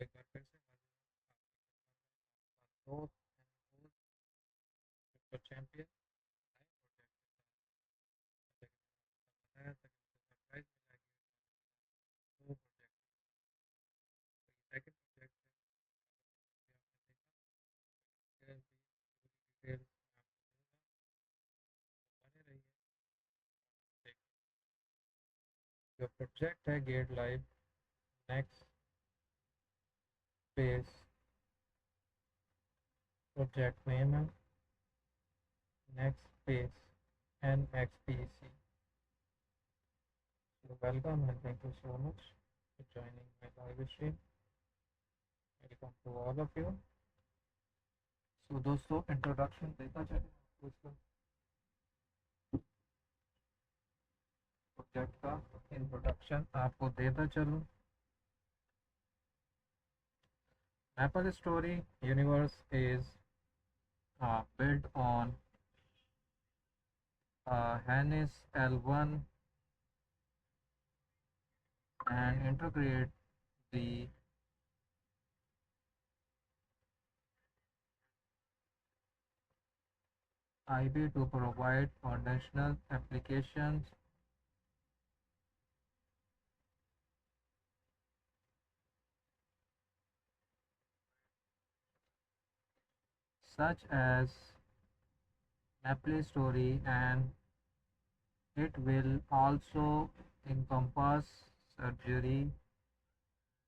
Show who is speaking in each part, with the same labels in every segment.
Speaker 1: एक बार फिर से दोस्त तो चैंपियन नए प्रोजेक्ट के साथ सरप्राइज मिलेगी दो प्रोजेक्ट सेकंड प्रोजेक्ट है डिटेल बने रही है जो प्रोजेक्ट है Gate live next pace project name है next pace NXPC. So welcome and thank you so much for joining my live stream. Welcome to all of you. So दोस्तों introduction देता चले आपको इसका प्रोजेक्ट का इंट्रोडक्शन आपको देता चलूँ. Maple Story universe is built on Hannes L1 and integrate the IB to provide foundational applications such as Maple Story, and it will also encompass surgery,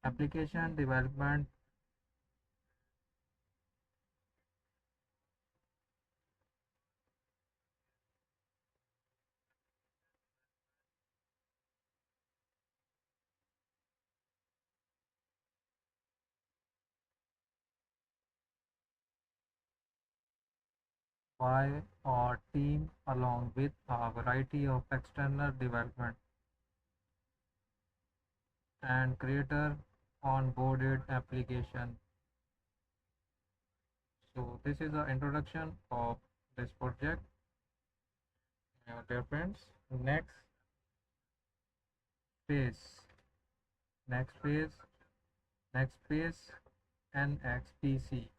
Speaker 1: application development, by our team along with a variety of external development and creator onboarded application. So this is the introduction of this project. Dear friends, next phase, next phase, next phase, NXPC.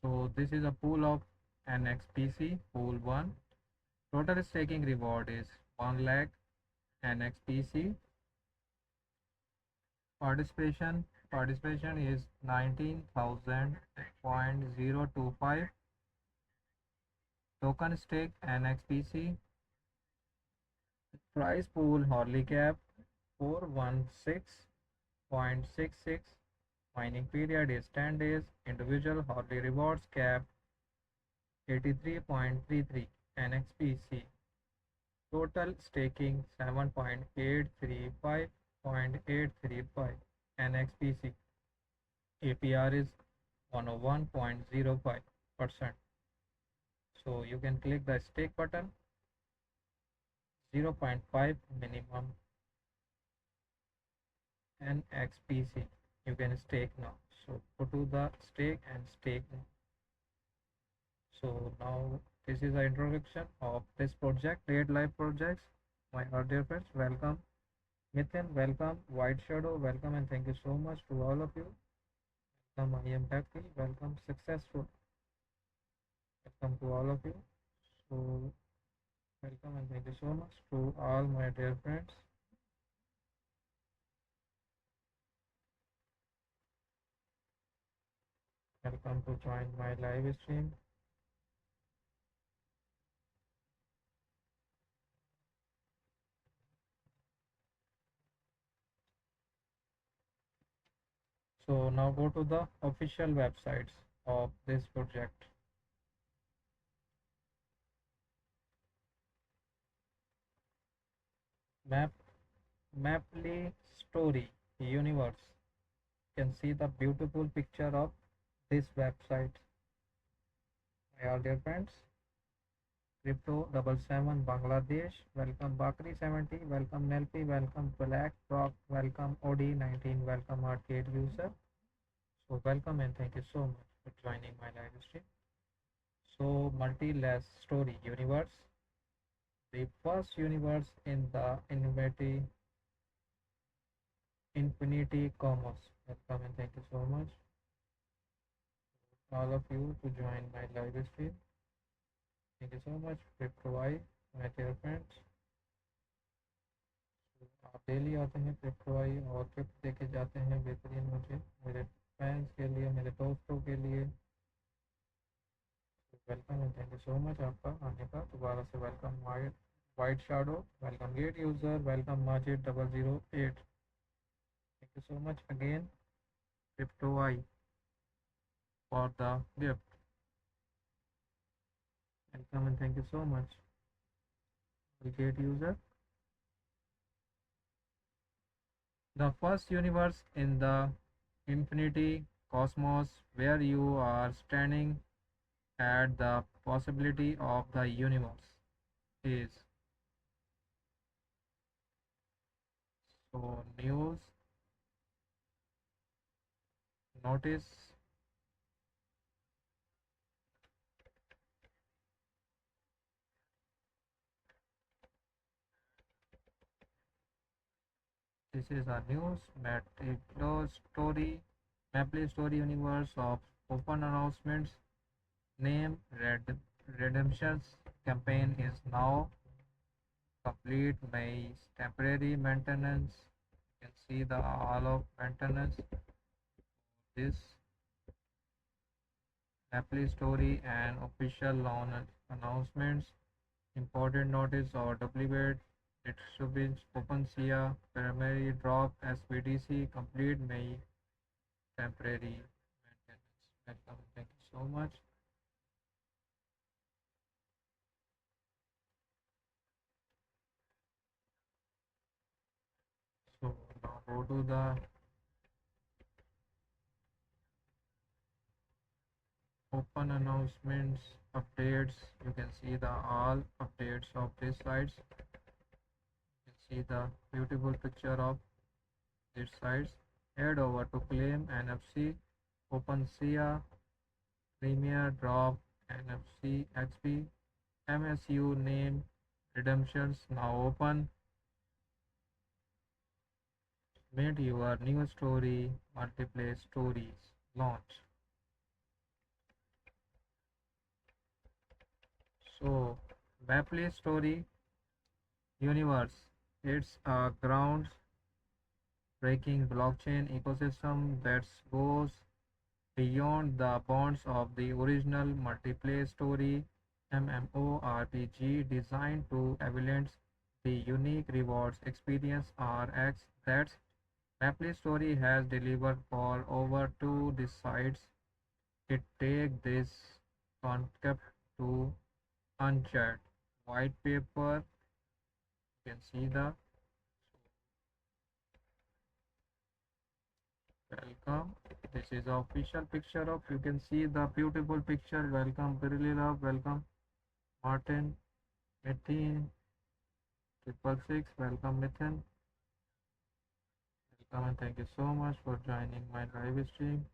Speaker 1: So this is a pool of NXPC, pool 1. Total staking reward is 1 lakh NXPC. Participation is 19,000.025. Token stake NXPC. Price pool Harley cap 416.66. Mining period is 10 days. Individual Harley rewards cap 83.33 NXPC. Total staking 7.835.835 NXPC. APR is 101.05%. So you can click the stake button. 0.5 minimum NXPC. You can stake now. So go to the stake and stake now. So now this is the introduction of this project, GateLive projects. My dear friends, welcome. Mithun, welcome. White Shadow, welcome, and thank you so much to all of you. Welcome, I am happy. Welcome, successful. Welcome to all of you. So welcome and thank you so much to all my dear friends. Welcome to join my live stream. So now go to the official websites of this project. Maple Story universe. You can see the beautiful picture of this website. My all dear friends. Crypto 77 Bangladesh. Welcome Bakri 70. Welcome Nelpi. Welcome Black Rock. Welcome OD19. Welcome Arcade user. So welcome and thank you so much for joining my live stream. So multi-less story universe. The first universe in the innovative Infinity Commerce. Welcome and thank you so much all of you to join my live stream. Thank you so much Crypto my dear friends. आप daily आते हैं crypto आई और tips देके जाते हैं बेहतरीन मुझे मेरे फैंस के लिए मेरे दोस्तों के लिए welcome and thank you so much आपका आने का दोबारा से welcome white shadow welcome gate user welcome Majid 008 thank you so much again crypto I for the gift welcome and thank you so much gate user the first universe in the infinity cosmos where you are standing at the possibility of the universe is so news notice this is a news maple story universe of open announcements name redemptions campaign is now complete my temporary maintenance you can see the all of maintenance this Apple story and official announcements, important notice or duplicate distribution OpenSea primary drop SBDC complete May temporary maintenance. Welcome. Thank you so much. So now go to the open announcements updates. You can see the all updates of these sites. You can see the beautiful picture of these sites. Head over to claim NFC, OpenSea, Premier Drop, NFC XP, MSU name redemptions now open. Made your new story multiplayer stories launch. So Maple story universe. It's a ground breaking blockchain ecosystem that goes beyond the bonds of the original multiplayer story MMORPG designed to evaluate the unique rewards experience RX that Maple Story has delivered for over 2 decades. It takes this concept to uncharted white paper. You can see the welcome. This is the official picture of you can see the beautiful picture. Welcome, really love. Welcome, Martin, Mithin, 666. Welcome, Mithin. Welcome and thank you so much for joining my live stream.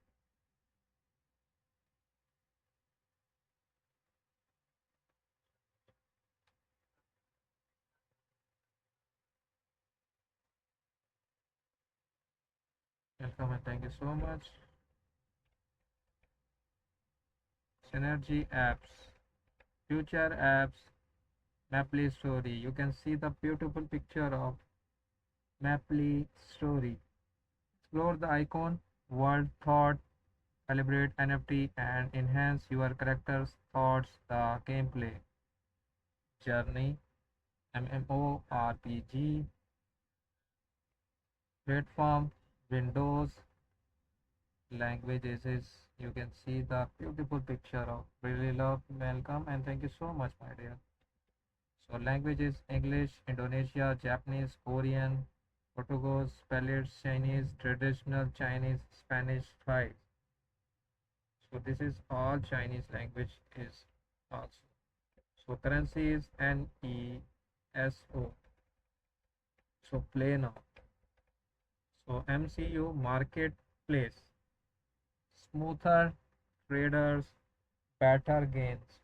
Speaker 1: Welcome and thank you so much. Synergy apps, future apps, Maple Story. You can see the beautiful picture of Maple Story. Explore the icon, world thought, calibrate NFT and enhance your character's thoughts, the gameplay, journey, MMORPG, platform, Windows, languages is you can see the beautiful picture of really love welcome and thank you so much my dear. So languages English, Indonesia, Japanese, Korean, Portuguese, Spanish, Chinese, traditional Chinese, Spanish, Thai. So this is all Chinese language is also. So currency is NESO. So play now. So MCU marketplace. Smoother traders, better gains.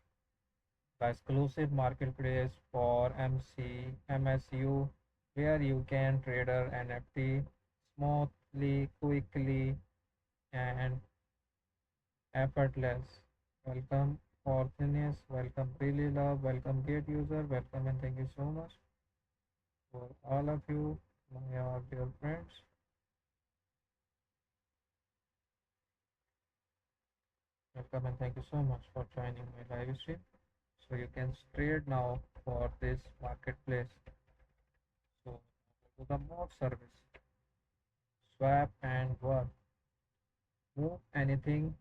Speaker 1: The exclusive marketplace for MSU where you can trade NFT smoothly, quickly, and effortless. Welcome Fortunius, welcome Really Love, welcome Gate User, welcome and thank you so much for all of you, my all dear friends. Welcome and thank you so much for joining my live stream. So you can trade now for this marketplace. So to the mode service, swap and work, move anything,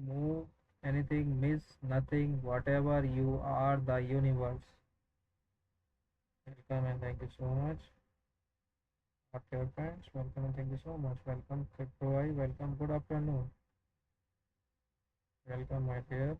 Speaker 1: move anything, miss nothing, whatever you are the universe. Welcome and thank you so much. Dear friends, welcome and thank you so much. Welcome Crypto. Welcome, good afternoon. Welcome my dear.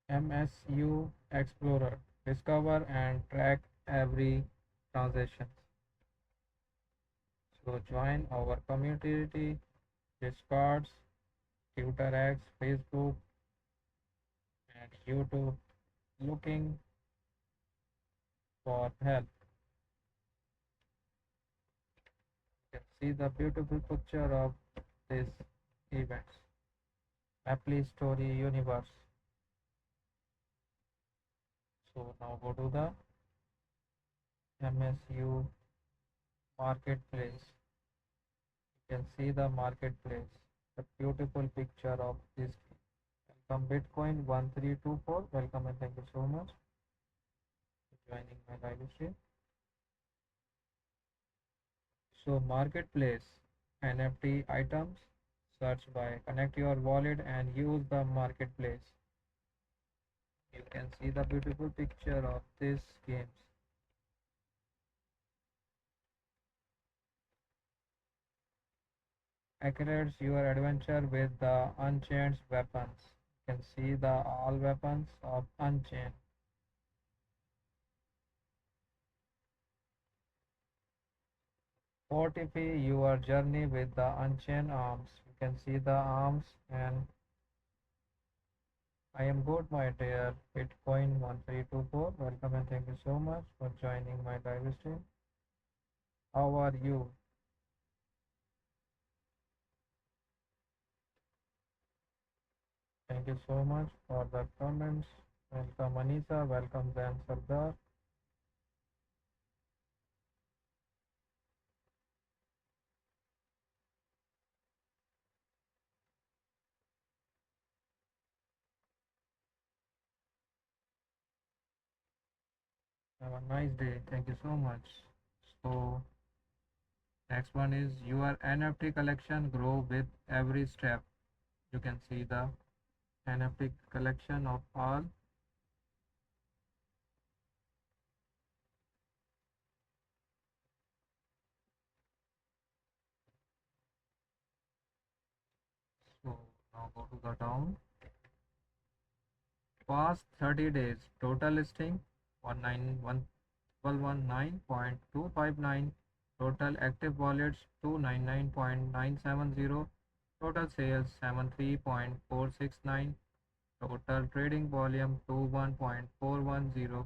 Speaker 1: MSU Explorer. Discover and track every transaction. So join our community, Discords, Twitter X, Facebook, and YouTube. Looking for help. You can see the beautiful picture of this event. Apple Story Universe. So now go to the MSU Marketplace. You can see the marketplace. The beautiful picture of this. Welcome Bitcoin 1324. Welcome and thank you so much for joining my live stream. So marketplace, NFT items, search by connect your wallet and use the marketplace. You can see the beautiful picture of these games. Accelerates your adventure with the Unchained weapons. You can see the all weapons of Unchained. Fortify your journey with the Unchained arms. You can see the arms and I am good, my dear Bitcoin 1324. Welcome and thank you so much for joining my live stream. How are you? Thank you so much for the comments. Welcome Anisa, welcome Zan Sardar. Have a nice day. Thank you so much. So next one is your NFT collection grow with every step. You can see the NFT collection of all. So now go to the down. Past 30 days total listing 19119.259, total active wallets 299.970, total sales 73.469, total trading volume 21.410,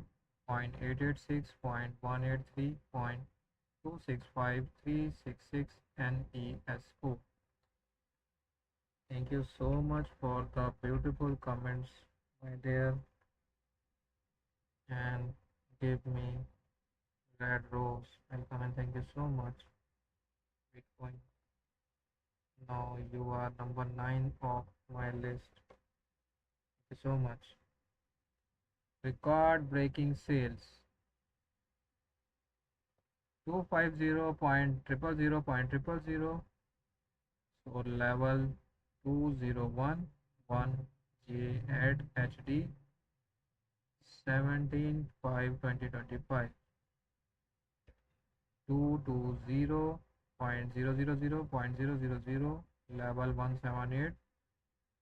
Speaker 1: 0.886.183.265366 NESO. Thank you so much for the beautiful comments, my dear, and give me red rose. Welcome and thank you so much. Bitcoin. Now you are number 9 of my list. Thank you so much. Record breaking sales 250.000.000. So level 201 1 J at HD 17/5/2025 220.000.000 level 178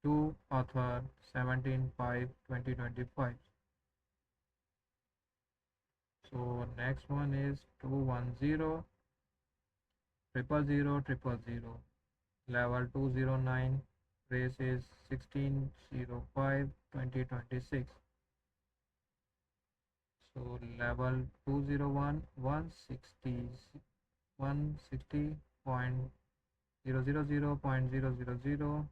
Speaker 1: to author 17/5/2025. So next one is 210 000 000 level 209, race is 16/05/2026. So level 201 160.000.000.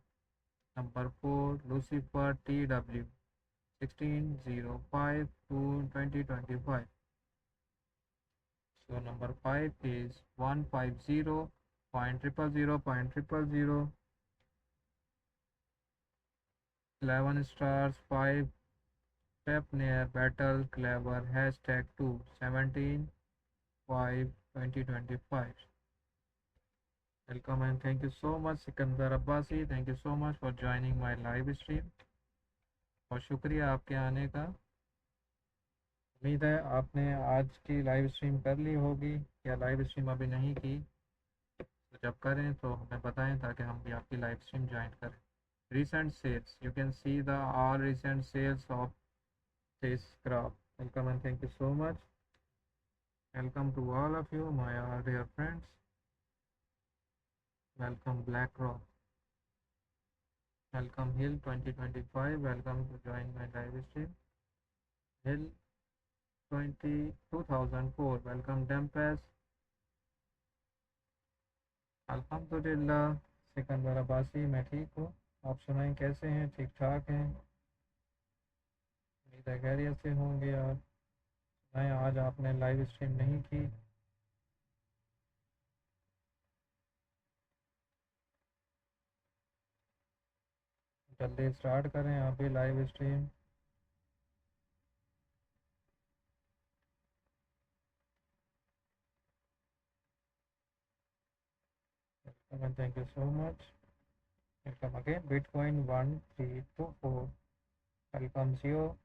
Speaker 1: Number 4 Lucifer TW 16/05/2025. So number 5 is 150.000.000. 11 stars 5 step near battle clever hashtag 2 17/5/2025. Welcome and thank you so much Sikandar Abbasi, thank you so much for joining my live stream. और शुक्रिया आपके आने का। उम्मीद है आपने आज की लाइव स्ट्रीम कर ली होगी या लाइव स्ट्रीम अभी नहीं की, तो जब करें तो हमें बताएं ताकि हम भी आपकी लाइव स्ट्रीम ज्वाइन करें। Recent sales, you can see the all recent sales of this graph. Welcome and thank you so much. Welcome to all of you, my dear friends. Welcome BlackRock. Welcome Hill 2025. Welcome to join my live stream. Hill 2004. Welcome Dempes. अल्हम्दुलिल्लाह सिकंदर अब्बासी, मैं ठीक हूँ। आप सुनाएं कैसे हैं? ठीक ठाक हैं? उम्मीद है खैरियत से होंगे आप। सुनाएं आज आपने लाइव स्ट्रीम नहीं की। जल्दी स्टार्ट करें आप भी live stream. And thank you so much. Welcome again. Bitcoin 1324. Welcome Zio.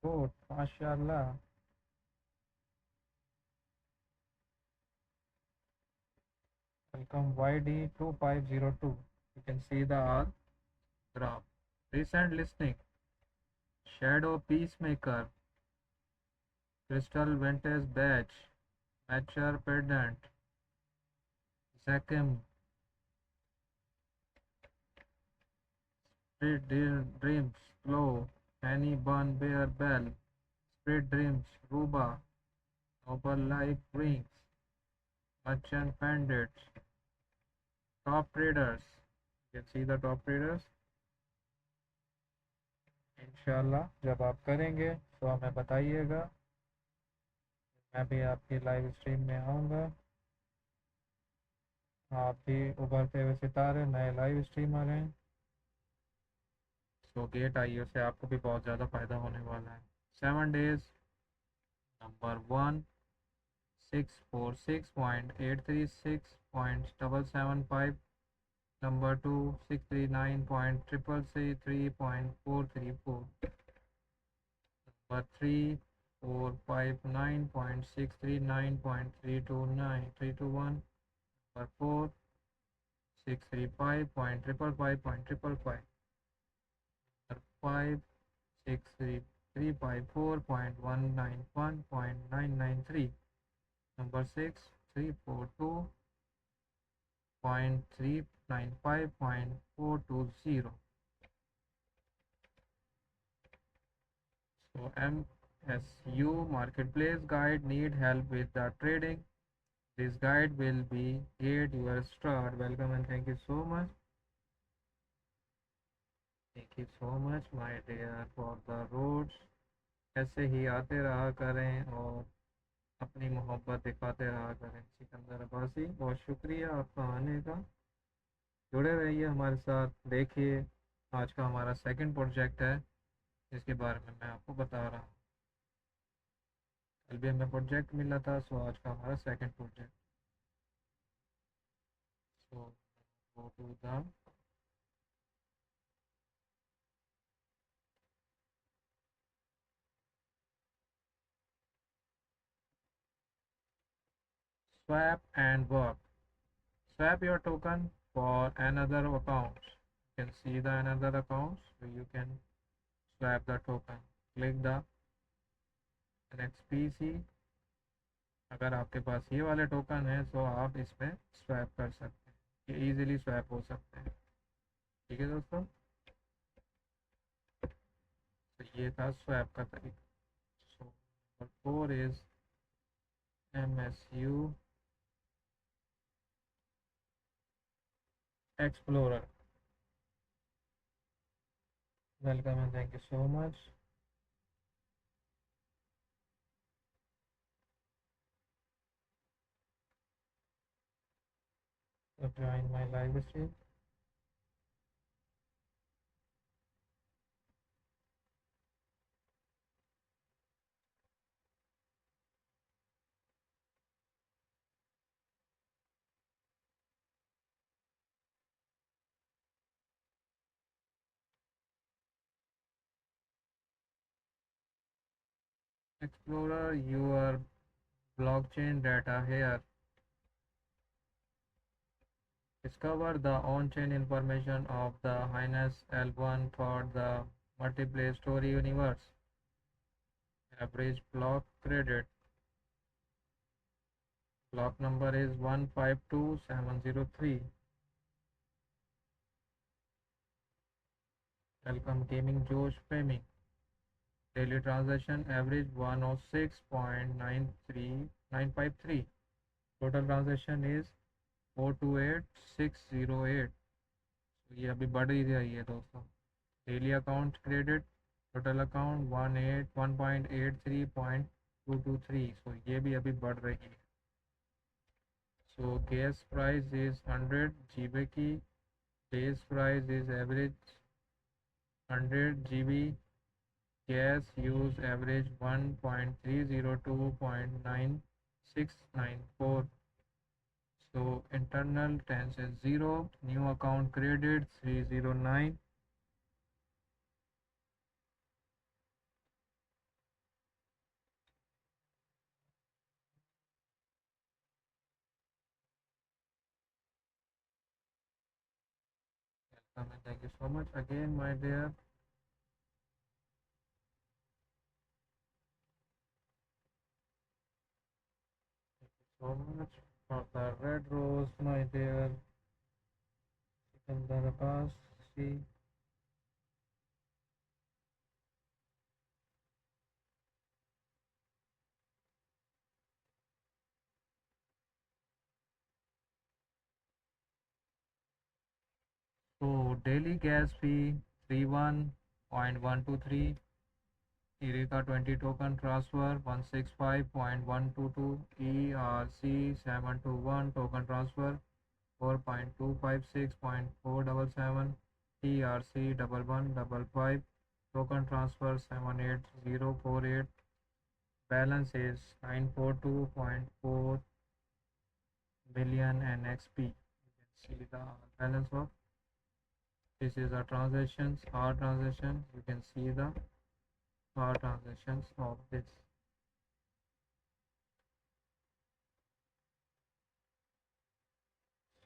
Speaker 1: Good. MashaAllah. Welcome YD2502. You can see the all graph. Recent listening. Shadow Peacemaker. Crystal Vintage Badge. Mature Pendant. Zakim. Spirit Dreams. Glow. Penny Bun Bear Bell. Spirit Dreams. Ruba. Noble Life Rings. Merchant Bandits. Top traders. You can see the top traders. इंशाल्लाह जब आप करेंगे तो हमें बताइएगा, मैं भी आपकी लाइव स्ट्रीम में आऊँगा। आप भी उभरते हुए सितारे नए लाइव स्ट्रीमर हैं, सो गेट आइए, उससे आपको भी बहुत ज़्यादा फ़ायदा होने वाला है। 7 days number 1 646.836.775, number 2 639.333.434, number 3 459.639.321, number 4 635.555.555, number 5 63354.191.993, number 6 342.395.420. So MSU Marketplace Guide need help with the trading. This guide will be get your start. Welcome and thank you so much. Thank you so much my dear for the roads. ऐसे ही आते रहा करें और अपनी मोहब्बत दिखाते रहा करें। सिकंदर अब्बासी, बहुत शुक्रिया आपका आने का। जुड़े रहिए हमारे साथ। देखिए आज का हमारा सेकंड प्रोजेक्ट है जिसके बारे में मैं आपको बता रहा हूँ। कल भी हमें प्रोजेक्ट मिला था, सो आज का हमारा second project. So go to the swap and work. swap your token for another account. You can see the another accounts, so you can swap the token. Click the NXPC. अगर आपके पास ये वाले token है तो आप इसमें swap कर सकते हैं, ये इजीली स्वैप हो सकते हैं। ठीक है दोस्तों, तो ये था स्वैप का तरीका। So number 4 is MSU Explorer. Welcome and thank you so much. So join my live stream. Explorer your blockchain data here. Discover the on-chain information of the Highness L1 for the multiplayer story universe. Average block credit. Block number is 152703. Welcome Gaming Josh Framing. Daily transaction average 106.93953. Total transaction is 428608. तो ये अभी बढ़ ही रही है दोस्तों। Daily account credit, total account 181.83.223. सो ये भी अभी बढ़ रही है। सो गैस प्राइस इज 100 GB की, days price is average 100 GB. gas use average 1.302.9694. So internal tense is 0. New account created 309. Welcome and thank you so much again, my dear. So much for the red rose, my dear. Sikandar Abbas, see. So daily gas fee 31.123. Erika 20 token transfer 165.122. ERC721 token transfer 4.256.477. TRC 1155 token transfer 78048. Balance is 942.4 billion NXP. You can see the balance of this is a transactions, our transaction. You can see the our transactions of this.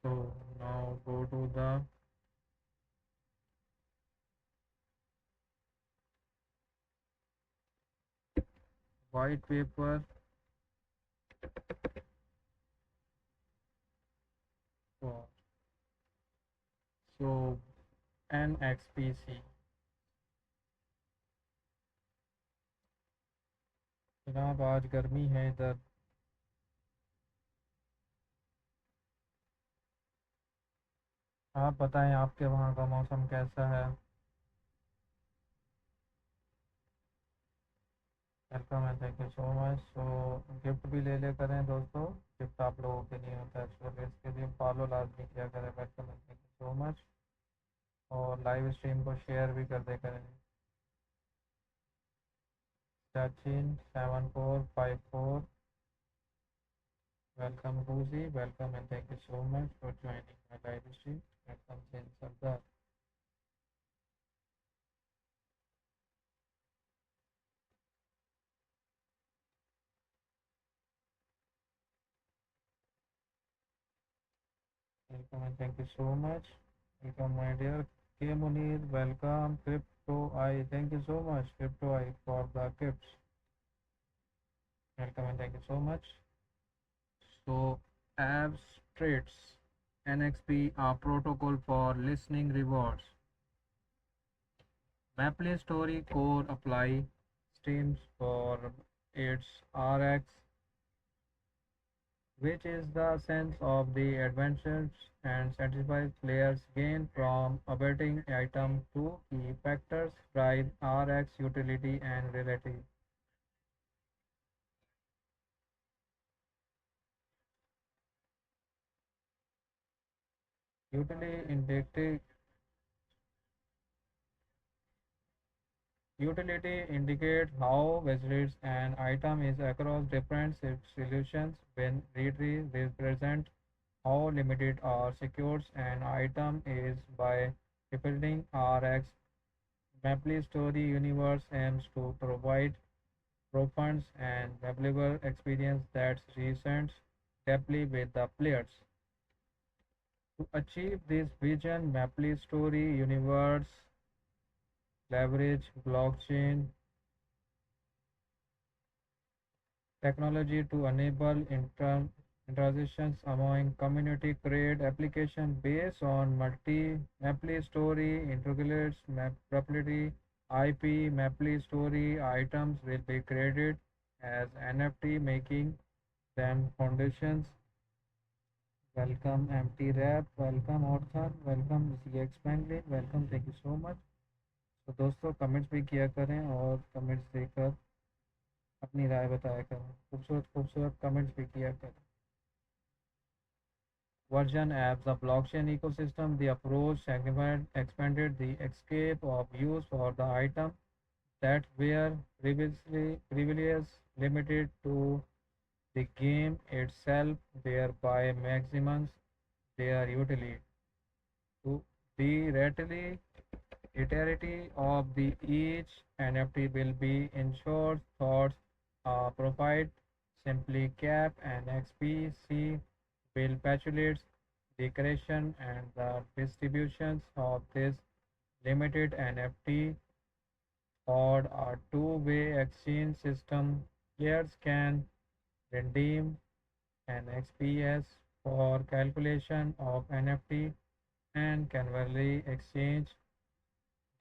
Speaker 1: So now go to the white paper for so NXPC. जनाब आज गर्मी है इधर, आप बताएं आपके वहाँ का मौसम कैसा है। Welcome and thank you so much. So gift भी ले ले करें दोस्तों, गिफ्ट आप लोगों के लिए होता है, सो इसके लिए फॉलो लाजमी किया करें। Welcome and thank you so much, और लाइव स्ट्रीम को शेयर भी कर दे करें। Sachin 7454, welcome Ruzi, welcome and thank you so much for joining my live stream. Welcome Jane Sardar. Welcome and thank you so much. Welcome, my dear K Munir. Welcome, Crypto I. Thank you so much, Crypto I, for the gifts. Welcome and thank you so much. So, abstracts NXP are protocol for listening rewards. Maple Story Core apply streams for its RX, which is the sense of the adventures and satisfies players gain from awaiting item. Two key factors drive RX utility and relative. Utility indicates Utility indicates how visits an item is across different solutions when readers represent how limited or secure an item is by repeating RX. Maple Story Universe aims to provide profound and valuable experience that resonates deeply with the players. To achieve this vision, Maple Story Universe leverage blockchain technology to enable interactions among community create application based on multi story integrates map property IP Maple Story items will be created as NFT making them foundations. Welcome MT Rap, welcome Orthan, welcome CX Bangley, welcome thank you so much. तो दोस्तों comments भी किया करें और comments देकर अपनी राय बताया करें खूबसूरत खूबसूरत कमेंट्स भी किया करें version apps, the blockchain ecosystem, the approach segmented, expanded the escape of use for the item that were previously limited to the game itself, thereby maximizing their utility. To the entirety of the each NFT will be ensured thoughts provide simply cap and XPC will patulate the creation and the distributions of this limited NFT or a two-way exchange system. Players can redeem an XPS for calculation of NFT and conversely exchange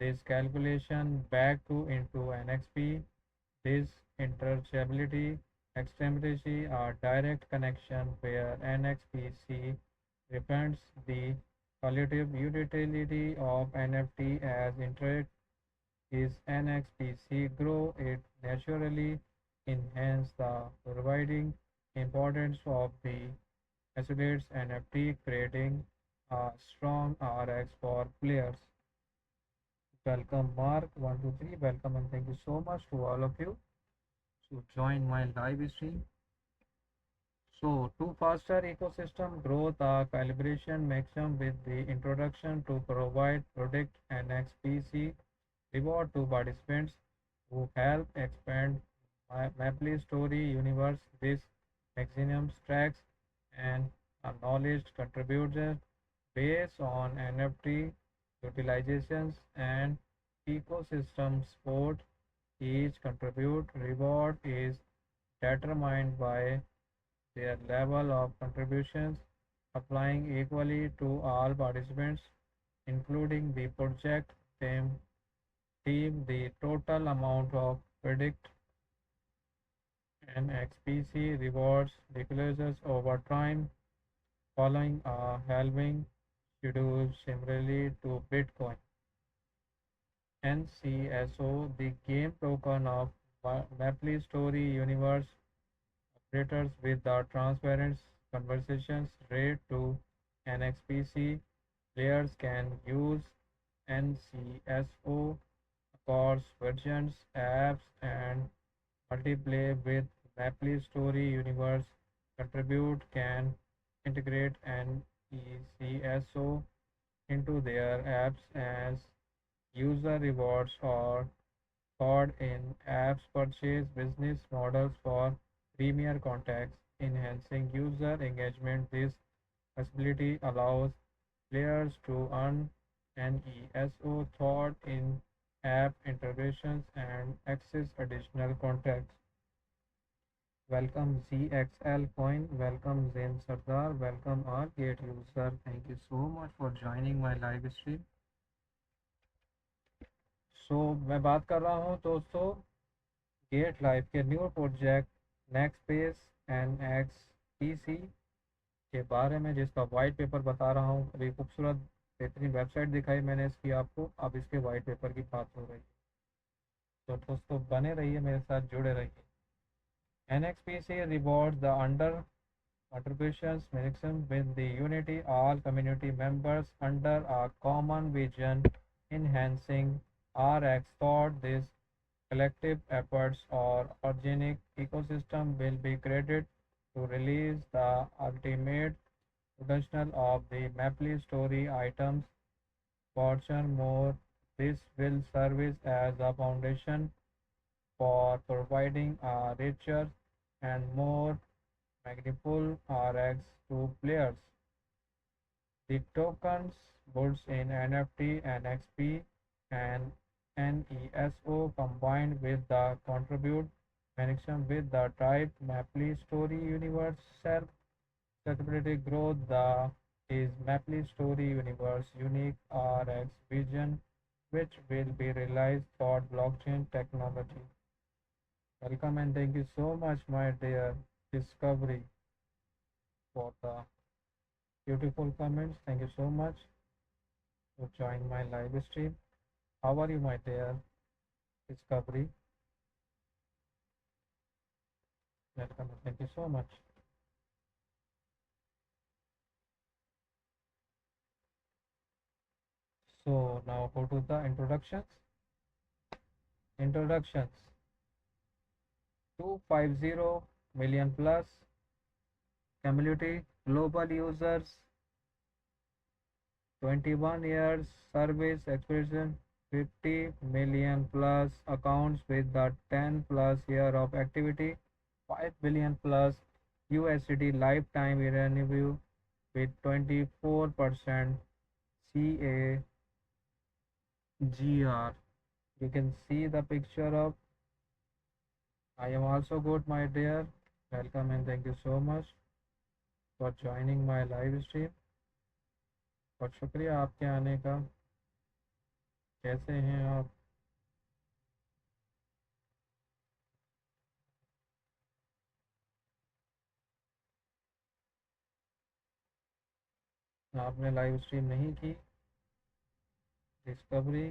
Speaker 1: this calculation back to into NXP. This interchangeability extremity are direct connection where NXPC represents the collective utility of NFT as interest is NXPC grow it naturally enhance the providing importance of the associates NFT creating a strong RX for players. Welcome Mark 123, welcome and thank you so much to all of you to join my live stream. So to foster ecosystem growth, the calibration maximum with the introduction to provide product and XPC reward to participants who help expand Maple Story universe. This maximum tracks and acknowledged contributors based on NFT utilizations and ecosystem support. Each contribute reward is determined by their level of contributions, applying equally to all participants, including the project team. The total amount of predict and XPC rewards decreases over time, following a halving schedule similarly to Bitcoin. NCSO, the game token of Maple Story Universe, operators with the transparent conversations rate to NXPC. Players can use NCSO course versions, apps, and multiplayer with Maple Story Universe. Contribute can integrate NECSO into their apps as user rewards or called in apps purchase business models for premier contacts, enhancing user engagement. This Accessibility allows players to earn NESO thought in app integrations and access additional contracts. Welcome ZXL Coin, welcome Zain Sardar, welcome our Gate user. Thank you so much for joining my live stream. मैं बात कर रहा हूँ दोस्तों gate live के new project नेक्सपेस NXPC के बारे में, जिसका वाइट पेपर बता रहा हूँ। अभी खूबसूरत बेहतरीन वेबसाइट दिखाई मैंने इसकी आपको, अब इसके वाइट पेपर की बात हो रही है। तो दोस्तों बने रहिए, मेरे साथ जुड़े रहिए। NXPC rewards the contributions mechanism with the unity all community members under a common vision, enhancing RX thought. This collective efforts or organic ecosystem will be created to release the ultimate potential of the Maple story items. Furthermore, this will serve as a foundation for providing a richer and more meaningful RX to players. The tokens, goods in NFT, NXP, and NESO combined with the contribute connection with the type Maple story universe self accessibility growth the is Maple story universe unique RX vision which will be realized for blockchain technology. Welcome and thank you so much my dear Discovery for the beautiful comments. Thank you so much for joining my live stream. How are you my dear Discovery? Welcome and thank you so much. So now go to the introductions. Introductions. 250 million plus community global users, 21 years service experience, 50 million plus accounts with the 10 plus year of activity, 5 billion plus USD lifetime revenue with 24% CAGR. You can see the picture of I am also good my dear. Welcome and thank you so much for joining my live stream. बहुत शुक्रिया आपके आने का। कैसे हैं आप? आपने live stream नहीं की? Discovery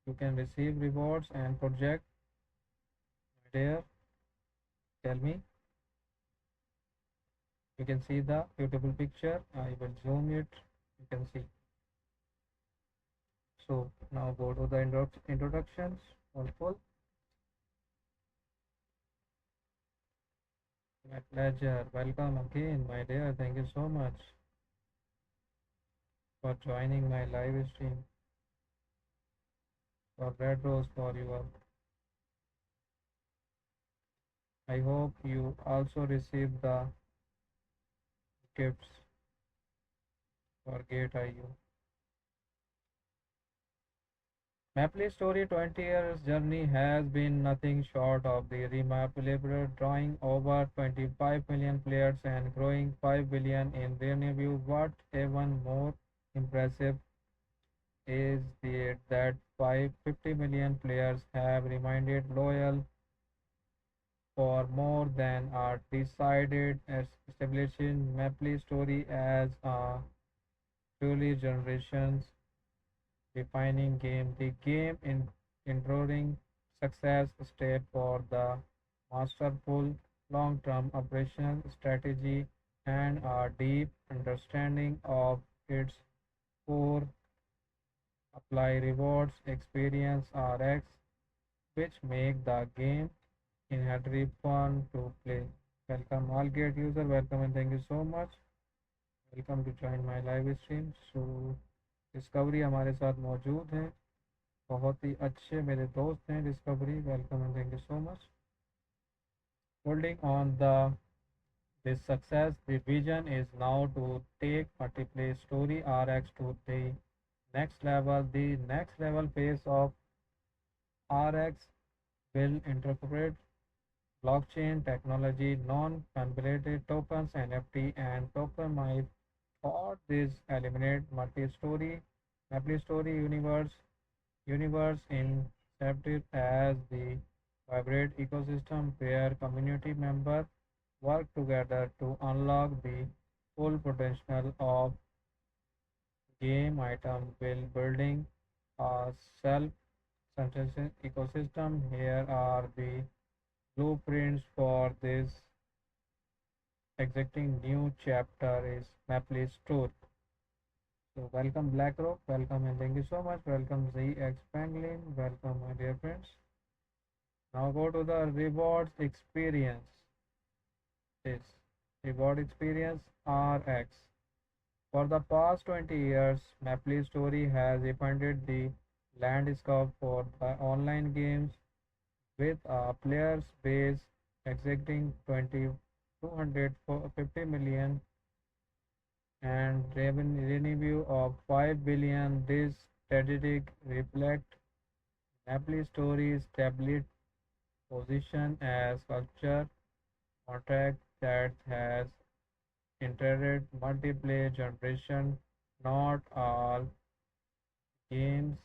Speaker 1: you can receive rewards and project. There, tell me. You can see the beautiful picture. I will zoom it. You can see. So now go to the introductions. All full. My pleasure. Welcome again, my dear. Thank you so much for joining my live stream. For red rose for you. I hope you also received the gifts for GateIU. Maple Story 20 years journey has been nothing short of the remarkable, drawing over 25 million players and growing 5 billion in revenue. What even more impressive is that 50 million players have remained loyal for more than a decided, establishing Maple Story as a truly generations defining game. The game in enduring success step for the masterful long-term operational strategy and a deep understanding of its core apply rewards experience RX which make the game inherently fun to play. Welcome all Gate user, welcome and thank you so much. Welcome to join my live stream. So discovery हमारे साथ मौजूद हैं, बहुत ही अच्छे मेरे दोस्त हैं discovery. Welcome and thank you so much. Holding on the This success, the vision is now to take multiplayer story RX to the next level. The next level phase of RX will incorporate blockchain technology, non-fungible tokens, NFT, and tokenized for this eliminate multi-story universe in accepted as the vibrant ecosystem where community members work together to unlock the full potential of game item while building a self-sufficient ecosystem. Here are the blueprints for this exciting new chapter is Maple Store. So welcome BlackRock, welcome and thank you so much. Welcome ZX Franklin, welcome my dear friends. Now go to the rewards experience. This reward experience RX. For the past 20 years, Maple Story has expanded the landscape for the online games with a players base exceeding 250 million and revenue of 5 billion. This statistic reflects Maple Story's established position as culture contract that has entered multiplayer generation. Not all games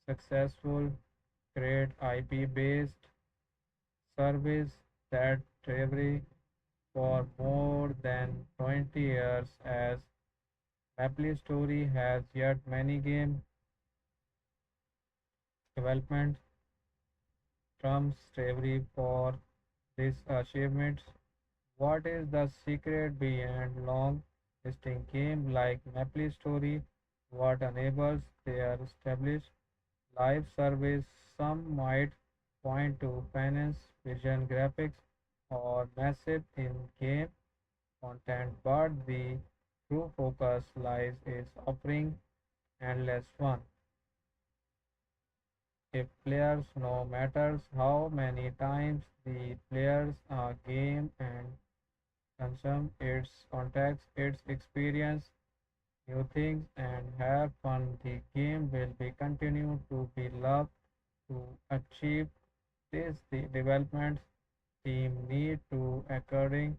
Speaker 1: successful create IP based service that thrive for more than 20 years as Maple Story has yet many game development terms slavery for these achievements. What is the secret behind long listing game like Maple Story? What enables their established live service? Some might point to finance, vision, graphics, or massive in-game content, but the true focus lies is offering endless fun. If players no matters how many times the players a game and consume its context, its experience, new things and have fun, the game will be continue to be loved. To achieve this, the development team need to according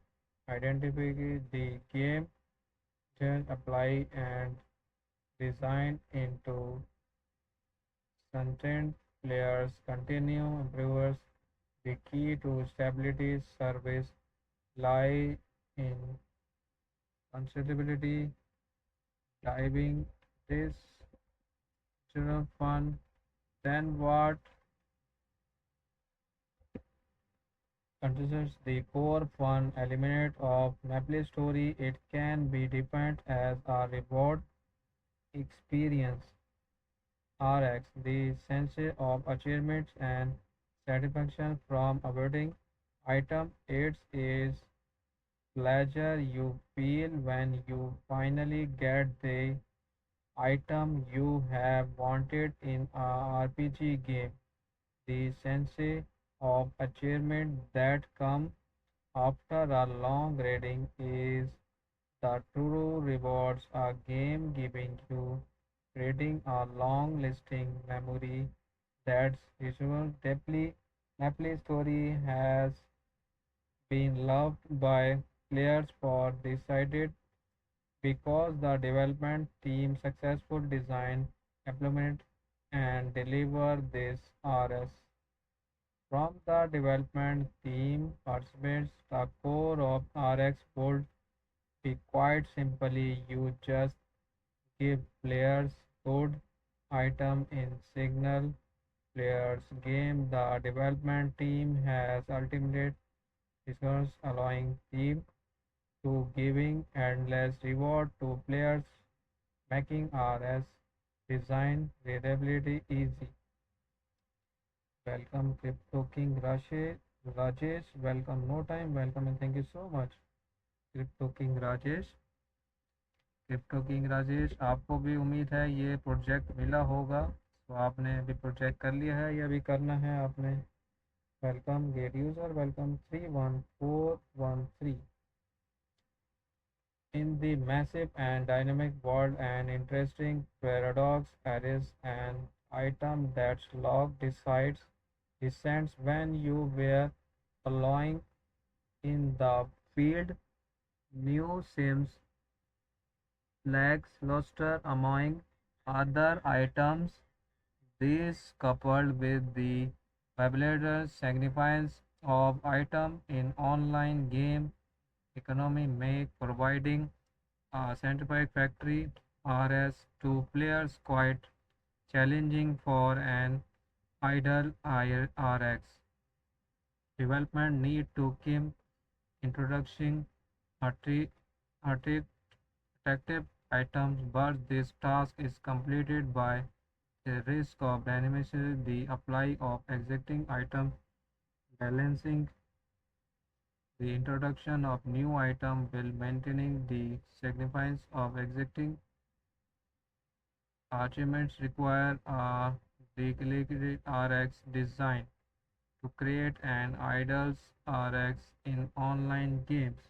Speaker 1: identify the game, then apply and design into content players continue improvers. The key to stability service lie in considerability diving this general fun. Then what considers the core fun element of Maple Story? It can be defined as a reward experience RX, the sense of achievements and satisfaction from awarding item. It is pleasure you feel when you finally get the item you have wanted in a RPG game. The sense of achievement that comes after a long reading is the true rewards a game giving you reading a long listing memory that's visual deeply. Maple Story has been loved by players for decided because the development team successful design, implement and deliver this RS. From the development team participants, the core of RX would be quite simply you just give players good item in signal players game. The development team has ultimate resource allowing team to giving endless reward to players, making RS design readability easy. Welcome Crypto King Rajesh, welcome no time, welcome and thank you so much. Crypto king Rajesh, crypto king Rajesh, आपको भी उम्मीद है ये project मिला होगा, तो आपने अभी प्रोजेक्ट कर लिया है या अभी करना है आपने? Welcome gate user, welcome 31413। In the massive and dynamic world, an interesting paradox arises: an item that's locked decides descends when you were allowing in the field. New sims lacks luster among other items. This, coupled with the fabulous significance of item in online game economy, make providing a scientific factory RS to players quite challenging for an idle RX. Development need to keep introducing attractive attractive items, but this task is completed by the risk of dynamically the apply of existing items, balancing the introduction of new item while maintaining the significance of existing achievements require a regulated RX design to create an ideal RX in online games.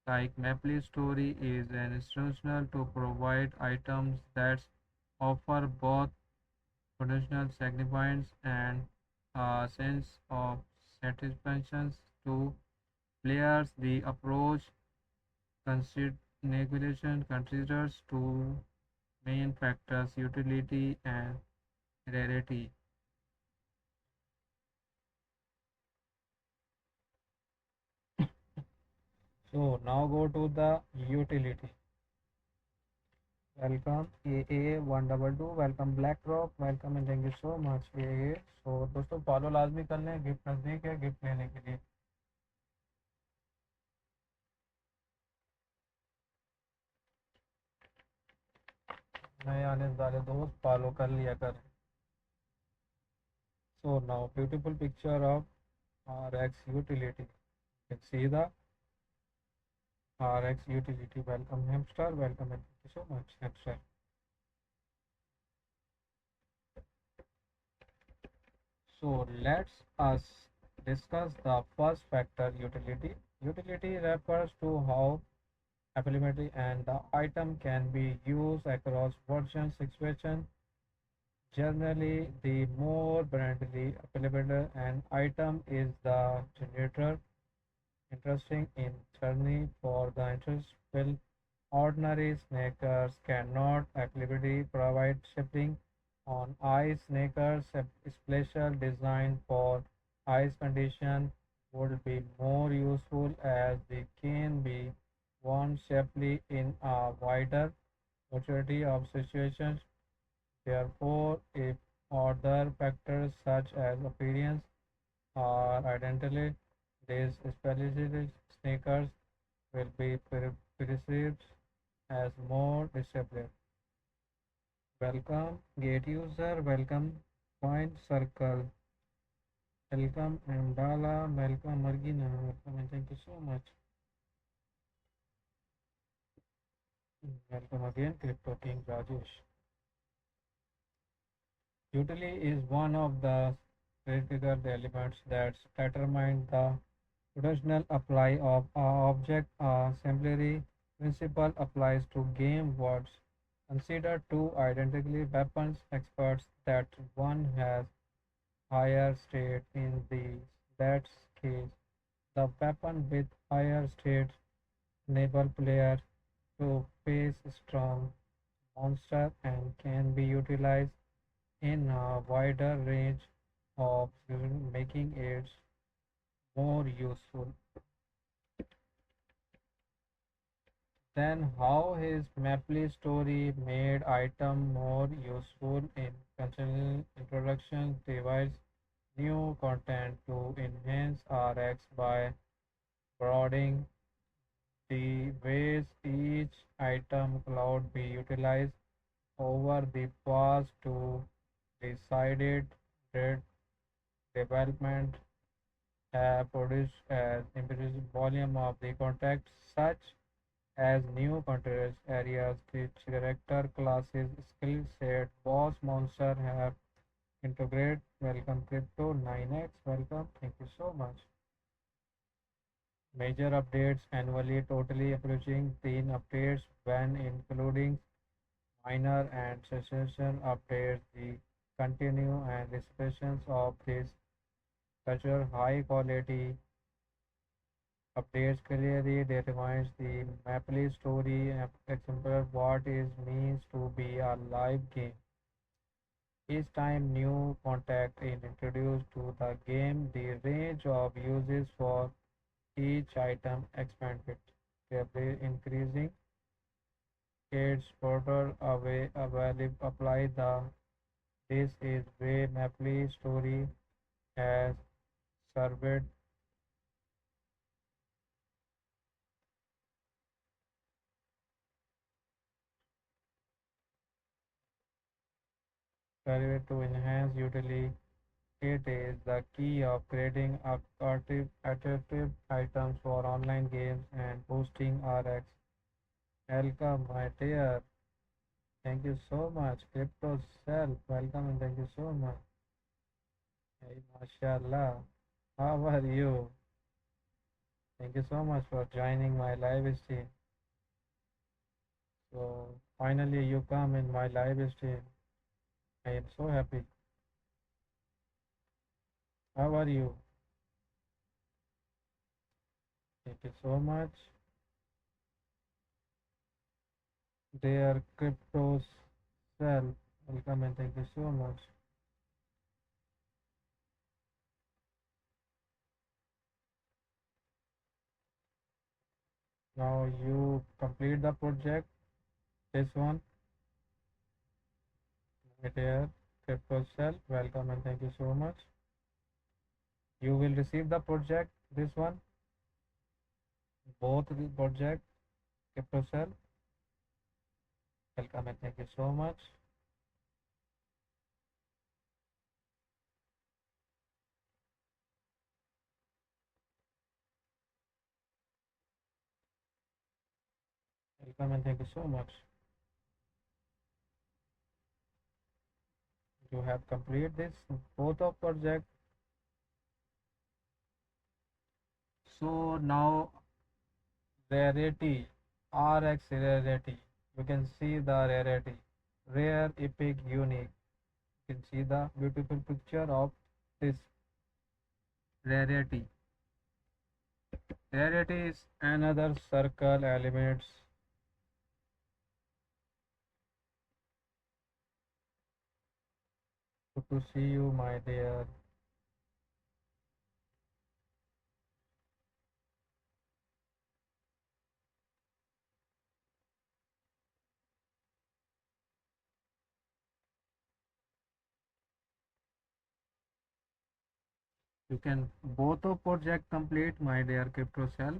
Speaker 1: Like Maple Story is an institutional to provide items that offer both potential significance and a sense of satisfaction to players. The approach considers two main factors: utility and rarity. So now go to the utility. Welcome AA122, welcome BlackRock, welcome and thank you so much AA. So दोस्तों follow लाजमी कर लें, gift नज़दीक है gift लेने के लिए। नए आने वाले दोस्त फॉलो कर लिया करें। So now beautiful picture of RX utility. You can see the RX utility. Welcome hamster, welcome and thank you so much hamster. So let's us discuss the first factor, utility. Utility refers to how availability and the item can be used across version situation. Generally, the more brandly available an item is, the generator interesting in journey for the interest will ordinary snakers cannot activity provide shipping on ice snakers. A special design for ice condition would be more useful as they can be worn safely in a wider variety of situations. Therefore, if other factors such as appearance are identical, these specialized sneakers will be perceived as more disciplined. Welcome, gate user, welcome, point circle, welcome, Amdala, welcome, Margina, welcome, and thank you so much. Welcome again, Crypto King Rajesh. Utility is one of the critical elements that determine the traditional apply of a object. A similarly principle applies to game words. Consider two identically weapons experts that one has higher state in that case. The weapon with higher state enable player to face strong monster and can be utilized in a wider range of making it more useful. Then how his Maple story made item more useful in continual introduction device new content to enhance RX by broadening the ways each item cloud be utilized over the past to decided that development have produced an impressive volume of the context such as new content areas, which character classes, skill set, boss monster have integrate. Welcome Crypto 9x, welcome, thank you so much. Major updates annually, totally approaching 10 updates when including minor and session updates. The continue and expressions of this culture high quality updates clearly determines the Maple story, example what it means to be a live game. Each time new contact is introduced to the game, the range of uses for each item expanded, thereby increasing its further away available apply the this is way Maple story has served served to enhance utility. It is the key of creating attractive items for online games and boosting RX. Welcome, my dear. Thank you so much. Crypto Self, welcome and thank you so much. Hey, mashallah. How are you? Thank you so much for joining my live stream. So, finally, you come in my live stream. I am so happy. How are you? Thank you so much. Dear Crypto Self, welcome and thank you so much. Now you complete the project. This one, my dear Crypto Self, welcome and thank you so much. You will receive the project. This one, both the project, Crypto Self, welcome and thank you so much. Welcome and thank you so much. You have completed this both of project. So now rarity, RX rarity. You can see the rarity, rare, epic, unique. You can see the beautiful picture of this rarity. Rarity is another circle elements. Good to see you, my dear. You can both of project complete, my dear crypto self.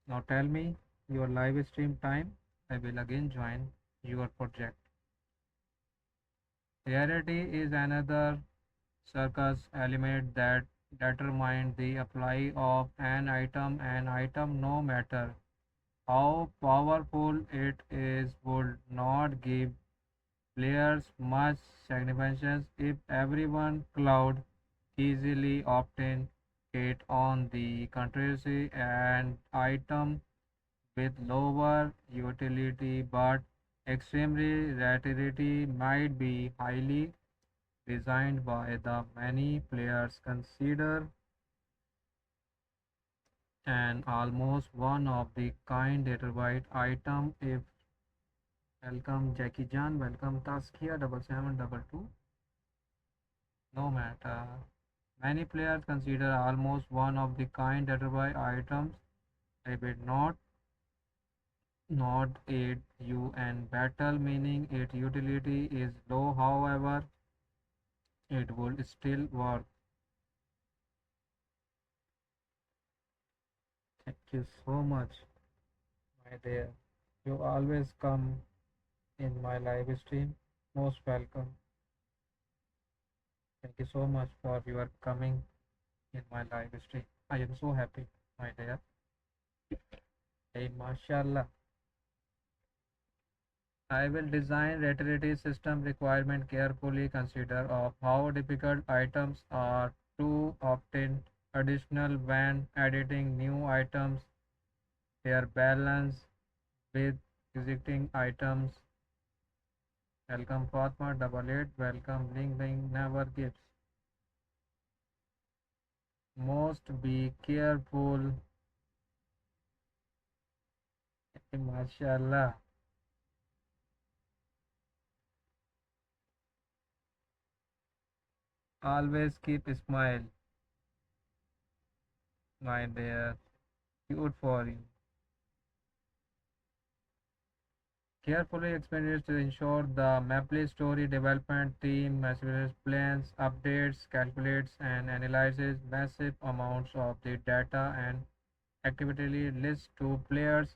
Speaker 1: Now tell me your live stream time. I will again join your project. Rarity is another circus element that determines the apply of an item no matter how powerful it is would not give players much significance if everyone cloud easily obtain it on the contrary an item with lower utility but extremely rarity might be highly designed by the many players consider an almost one of the kind Detroit item if welcome Jackie Jan, welcome Taskia 7722. No matter. Many players consider almost one of the kind Detroit items a bit not aid you in battle meaning its utility is low however it would still work. Thank you so much, my dear. You always come in my live stream. Most welcome. Thank you so much for your coming in my live stream. I am so happy, my dear. Hey, mashallah. I will design retirity system requirement carefully consider of how difficult items are to obtain additional when editing new items, their balance with existing items. Welcome Fatma, double eight, welcome Ling Ling, never gives. Most be careful, mashallah. Always keep a smile, my dear. Cute for you. Carefully explained to ensure the Maple story development team measures, plans, updates, calculates, and analyzes massive amounts of the data and actively lists to players'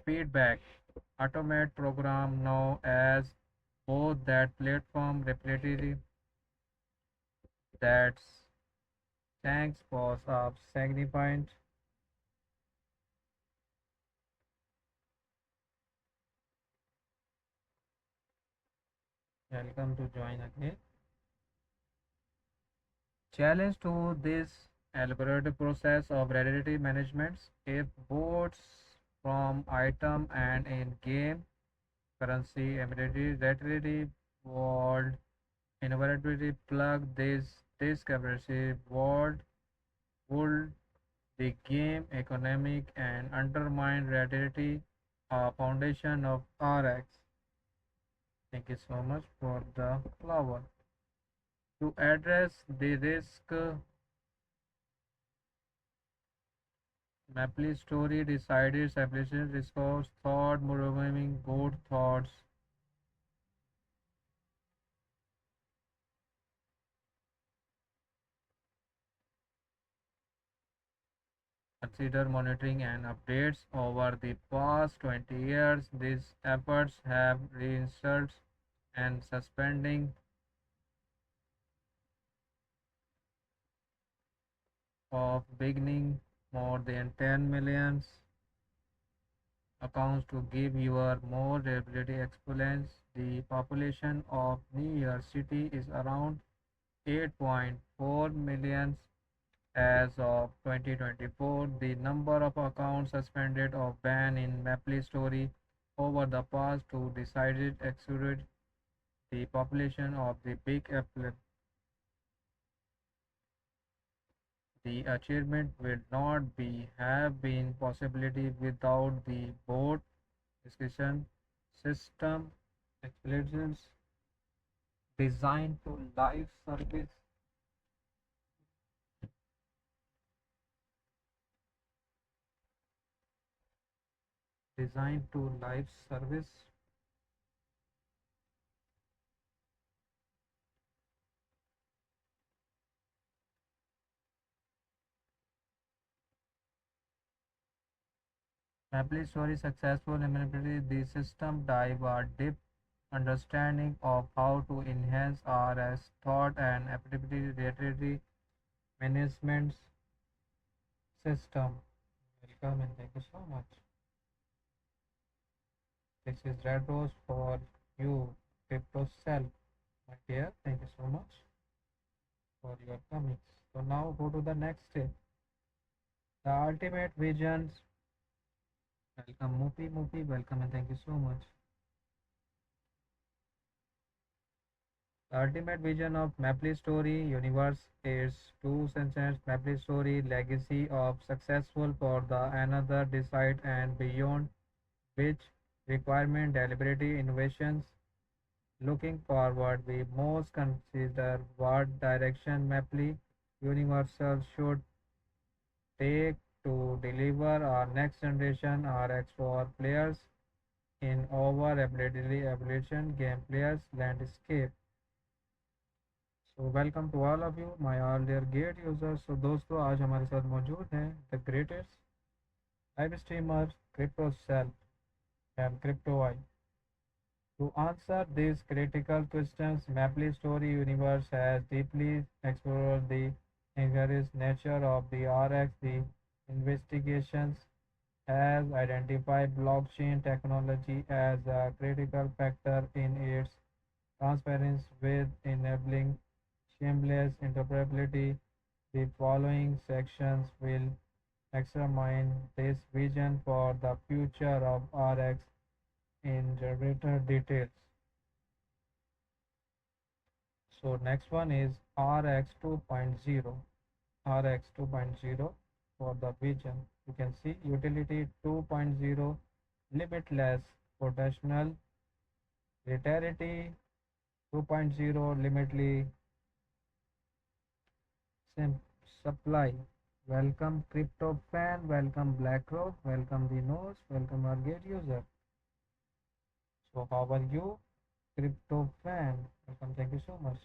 Speaker 1: feedback. Automate program now as both that platform repetitive that's thanks was of significant. Welcome to join again. Challenge to this algorithm process of identity management if votes from item and in-game currency ability relativity world invariably plug this currency world would the game economic and undermine relativity a foundation of RX. Thank you so much for the flower. To address the risk, Maple Story decided application discourse thought moving good thoughts. Consider monitoring and updates over the past 20 years. These efforts have reinserted and suspending of beginning more than 10 million accounts to give you a more reliability explains the population of New York City is around 8.4 million as of 2024. The number of accounts suspended or banned in Maple Story over the past two decided exceeded the population of the Big Apple. The achievement will not be have been possibility without the board discussion system explanations designed to live service designed to live service. Maple Story successful implemented the system dive a deep understanding of how to enhance RS thought and activity related management system. Welcome and thank you so much. This is Red Rose for you, Crypto Self. My dear, thank you so much for your comments. So now go to the next step. The ultimate visions. Welcome, Mupi Mupi. Welcome and thank you so much. The ultimate vision of Maple Story universe is two sentences Maple Story legacy of successful for the another decide and beyond which requirement deliberate innovations. Looking forward, we most consider what direction Maple Universal should take to deliver our next generation RX for players in our ability evolution game players landscape. So welcome to all of you my all dear Gate users. So दोस्तों आज हमारे साथ मौजूद हैं the greatest live streamer crypto self and crypto I. To answer these critical questions, Maple Story Universe has deeply explored the inherent nature of the RX. The investigations has identified blockchain technology as a critical factor in its transparency with enabling shameless interoperability The following sections will examine this vision for the future of RX in greater details. So next one is RX 2.0. RX 2.0 for the vision. You can see utility 2.0, limitless potential, vitality 2.0, limitless supply. Welcome crypto fan, welcome BlackRock, welcome the nose, welcome our gate user. So how are you, crypto fan? Welcome, thank you so much.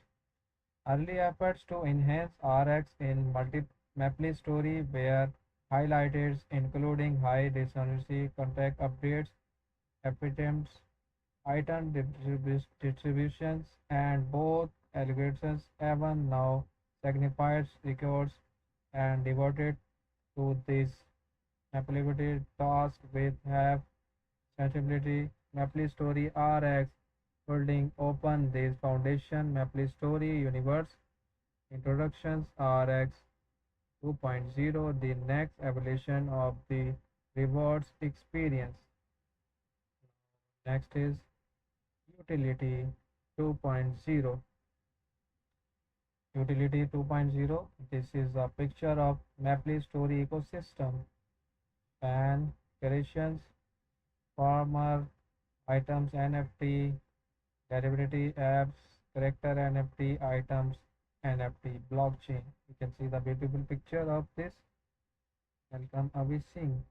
Speaker 1: Early efforts to enhance RX in multi-maply story were highlighted, including high resolution contact updates, epitems, item distributions, and both algorithms even now signified records and devoted to this applicability task with have sensibility Maple Story RX holding open this foundation Maple Story universe introductions RX 2.0 the next evolution of the rewards experience. Next is utility 2.0. Utility 2.0, this is a picture of Maple Story ecosystem fan creations farmer items NFT derivative apps character NFT items NFT blockchain. You can see the beautiful picture of this. Welcome Avi Singh.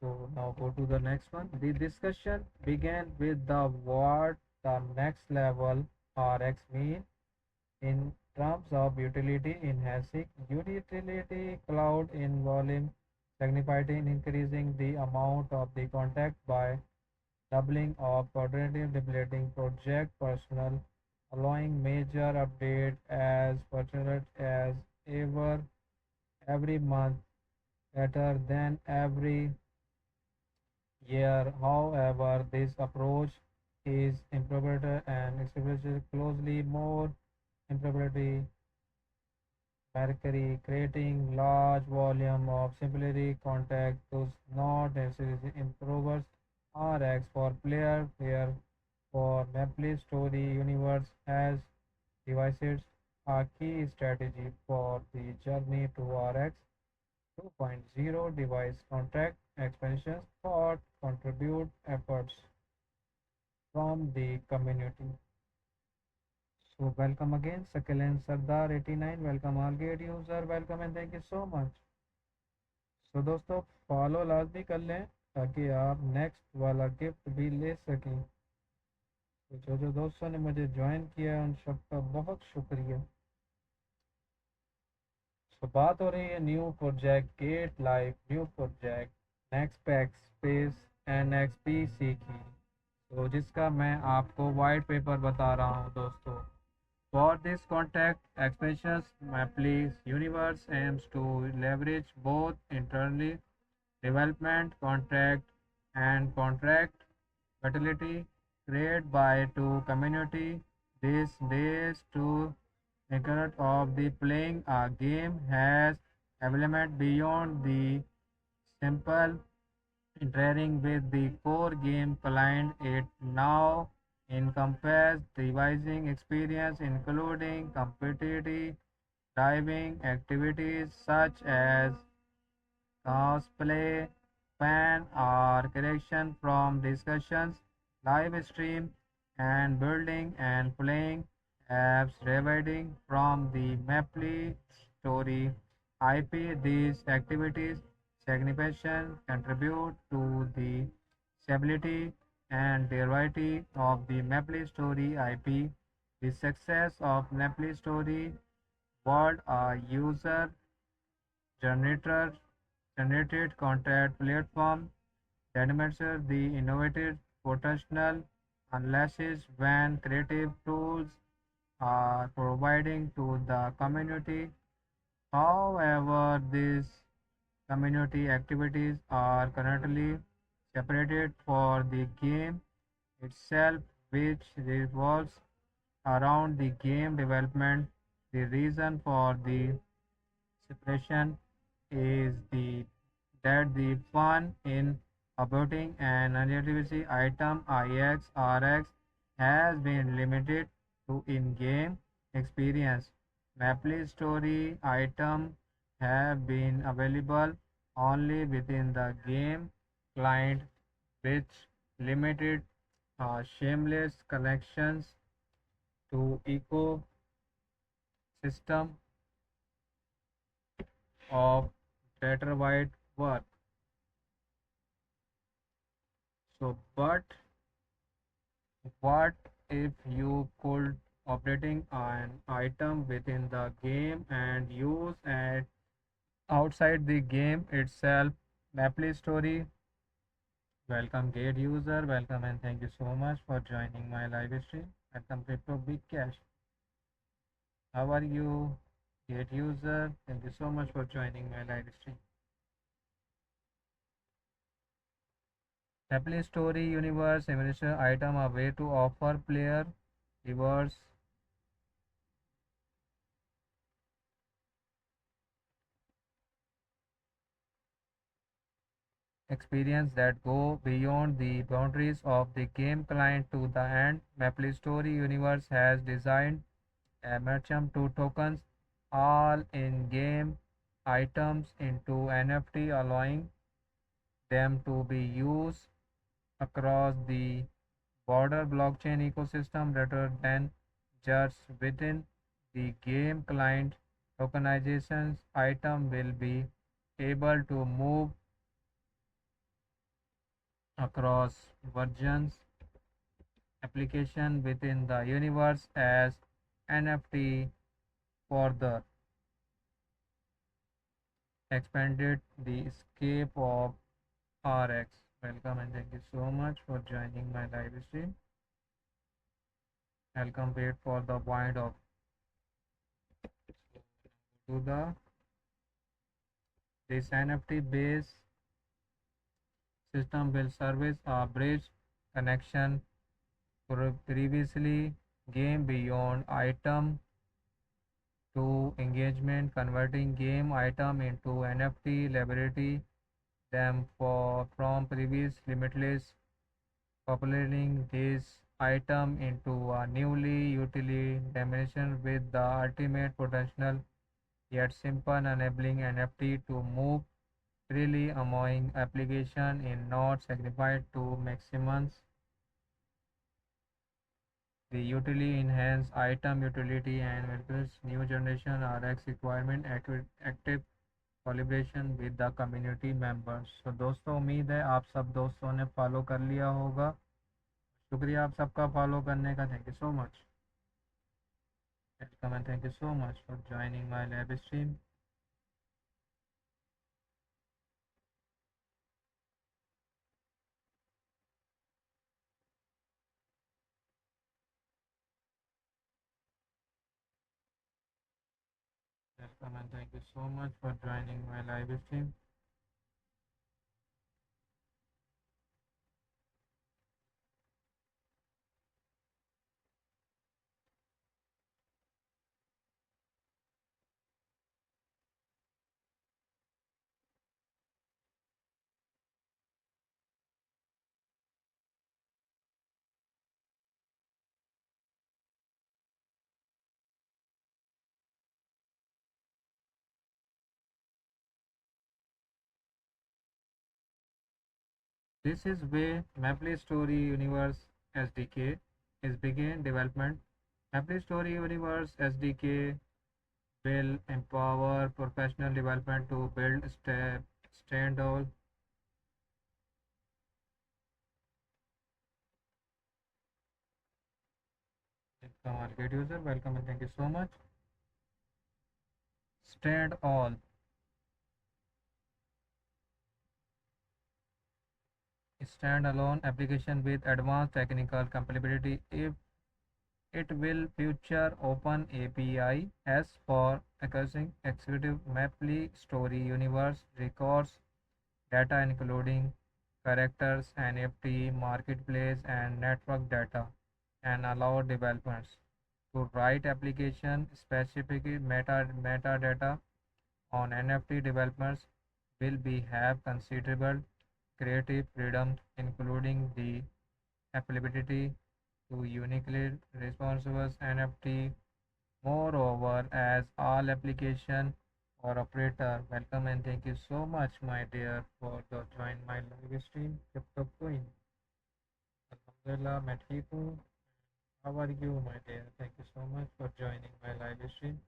Speaker 1: So now go to the next one. The discussion began with the what the next level RX mean in terms of utility enhancing utility cloud in volume signifying increasing the amount of the contact by doubling of coordinated depleting project personnel allowing major update as pertinent as ever every month better than every year. However, this approach is implemented and exhibited closely more implementary Mercury creating large volume of simplicity contact does not necessarily improves RX for player here for Maple Story Universe has devices a key strategy for the journey to RX 2.0 device contract expansions for contribute efforts from the community. So welcome again, Sakil Sardar 89. Welcome all gate user. Welcome and thank you so much. So दोस्तों follow लाजमी कर लें ताकि आप next वाला gift भी ले सकें। तो जो दोस्तों ने मुझे ज्वाइन किया है उन सबका बहुत शुक्रिया। तो बात हो रही है new project Gate live new project NXPC NXPC की, तो जिसका मैं आपको वाइट पेपर बता रहा हूँ दोस्तों। For this contact expansions, Maple's universe aims to leverage both internally development contract and contract utility created by two community. These days to record of the playing a game has element beyond the simple interacting with the core game client. It now encompasses devising experience including competitive driving activities such as cosplay, fan or correction from discussions, live stream, and building and playing apps deriving from the Maple Story IP. These activities significantly contribute to the stability and durability of the Maple Story IP. The success of Maple Story world a user generator generated content platform demonstrates the innovative potential unleashes when creative tools are providing to the community. However, these community activities are currently separated for the game itself, which revolves around the game development The reason for the separation is that the fun in uploading an NXPC item IX RX has been limited to in-game experience. Maple story items have been available only within the game client, which limited shameless connections to ecosystem of better wide work. So, but what if you could operating an item within the game and use it outside the game itself? Maple story. Welcome, gate user. Welcome and thank you so much for joining my live stream. Welcome, Crypto Big Cash. How are you, gate user? Thank you so much for joining my live stream. Maple story universe simulation item a way to offer player rewards experience that go beyond the boundaries of the game client to the end. MapleStory Universe has designed a merchant to tokens all in-game items into NFT, allowing them to be used across the broader blockchain ecosystem rather than just within the game client. Tokenizations item will be able to move across versions application within the universe as NFT further expanded the scope of RX. Welcome and thank you so much for joining my live stream. Welcome wait for the point of to the this NFT based system will service a bridge connection previously game beyond item to engagement, converting game item into NFT library them from previous limitless, populating this item into a newly utility dimension with the ultimate potential yet simple enabling NFT to move freely among application in not sacrificed to maximize the utility enhance item utility and welcomes new generation RX requirement active calibration with the community members. तो दोस्तों उम्मीद है आप सब दोस्तों ने follow कर लिया होगा। शुक्रिया आप सबका फॉलो करने का। Thank you so much. Welcome and thank you so much for joining my live stream. Welcome and thank you so much for joining my live stream. This is where Maple Story Universe SDK is begin development. Maple Story Universe SDK will empower professional development to build standalone market user. Welcome and thank you so much. Stand all standalone application with advanced technical compatibility if it will feature open API as for accessing executive Maple Story Universe records data including characters, NFT, marketplace and network data and allow developers to write application specific metadata on NFT developers will be have considerable creative freedom, including the ability to uniquely responsible NFT. Moreover, as all application or operator, welcome and thank you so much, my dear, for the join my live stream. Crypto Queen. Alhamdulillah, मैं ठीक हूँ. How are you, my dear? Thank you so much for joining my live stream.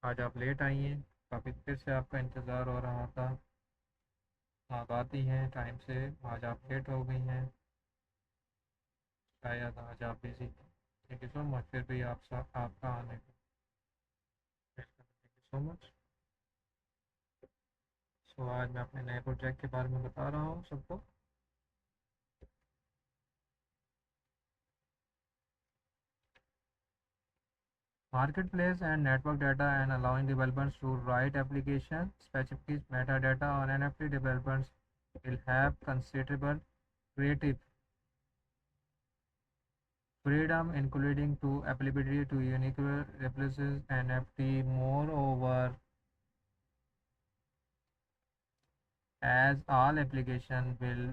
Speaker 1: आज आप late आई हैं, काफ़ी देर से आपका इंतज़ार हो रहा था. आप आती हैं टाइम से, आज आप लेट हो गई हैं. शायद आज आप बिजी थी. थैंक यू सो मच फिर भी आपका आने का. Thank you so much. So आज मैं अपने नए प्रोजेक्ट के बारे में बता रहा हूँ सबको. Marketplace and network data and allowing developers to write application specific metadata on NFT developers will have considerable creative freedom, including to applicability to unique replaces NFT. Moreover, as all application will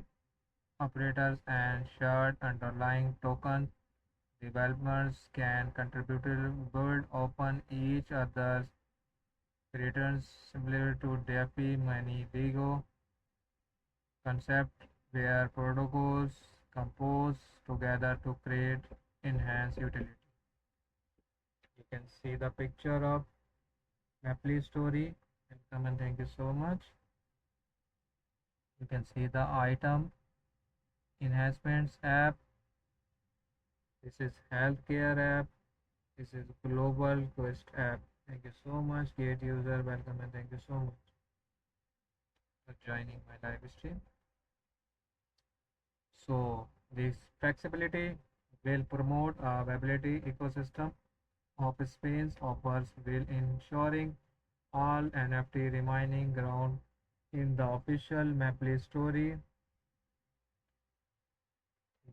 Speaker 1: operators and shared underlying token, developers can contribute to build open each other's returns similar to DeFi Money Vigo concept where protocols compose together to create enhanced utility. You can see the picture of Mapley story. Welcome and thank you so much. You can see the item enhancements app. This is healthcare app. This is global quest app. Thank you so much, Gate user. Welcome and thank you so much for joining my live stream. So this flexibility will promote a viability ecosystem of space offers will ensuring all NFT remaining ground in the official Mapley story.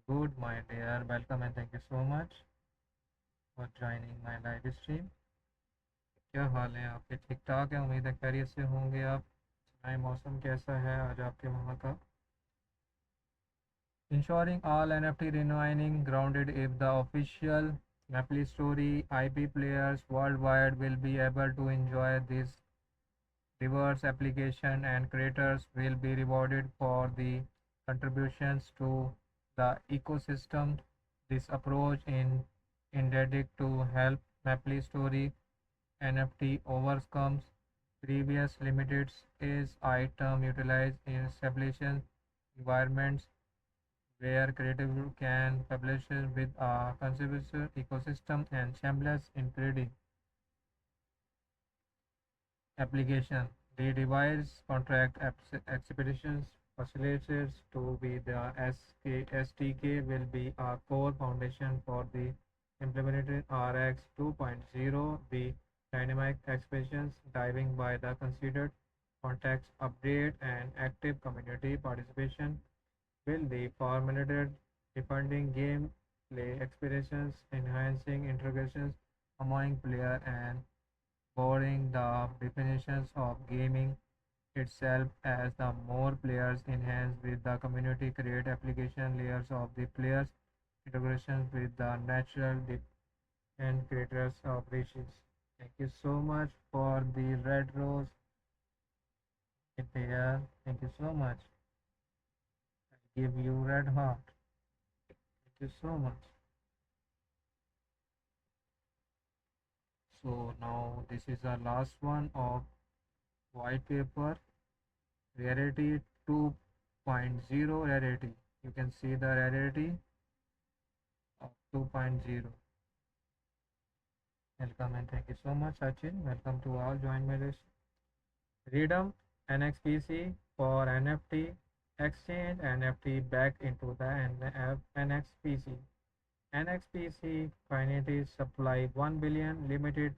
Speaker 1: Good, my dear. Welcome and thank you so much for joining my live stream. क्या हाल है आपके? ठीक ठाक है, उम्मीद है खैरियत से होंगे आप. नए मौसम कैसा है आज आपके वहाँ का? Ensuring all NFT remaining grounded if the official Mapley Story IP players worldwide will be able to enjoy this diverse application and creators will be rewarded for the contributions to the ecosystem. This approach in intended to help Mapley Story NFT overcomes previous limits is item utilized in established environments where creative can publish with a conservative ecosystem and shameless in creating application. The device contract expeditions facilitates to be the SDK will be a core foundation for the implemented RX 2.0. The dynamic expressions diving by the considered context update and active community participation will be formulated defending gameplay experiences, enhancing integrations among player and broadening the definitions of gaming itself as the more players enhance with the community create application layers of the players integrations with the natural and creators of riches. Thank you so much for the red rose. There. Thank you so much. I give you red heart. Thank you so much. So now this is the last one of white paper rarity 2.0 rarity. You can see the rarity of 2.0. Welcome and thank you so much, Sachin. Welcome to all join my list. Freedom NXPC for NFT exchange NFT back into the NXPC. NXPC finity supply 1 billion limited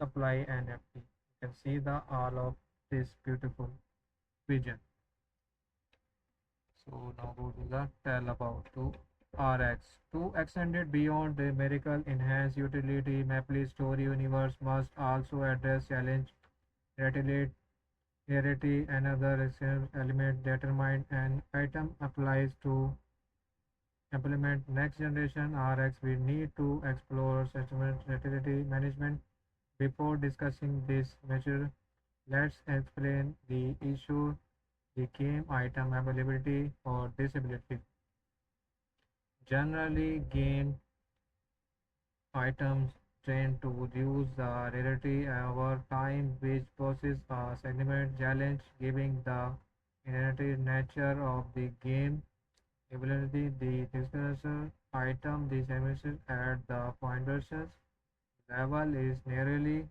Speaker 1: supply NFT. You can see the all of this beautiful vision. So now go to the tell about to RX. To extend it beyond the miracle enhanced utility, Maple Story Universe must also address challenge rarity, another essential element determined an item applies to implement next generation RX. We need to explore settlement utility management before discussing this measure. Let's explain the issue, the game item availability or disability. Generally, game items tend to reduce the rarity over time, which poses a significant challenge given the inherent nature of the game. Ability, the dispenser item, the services at the pointers level is nearly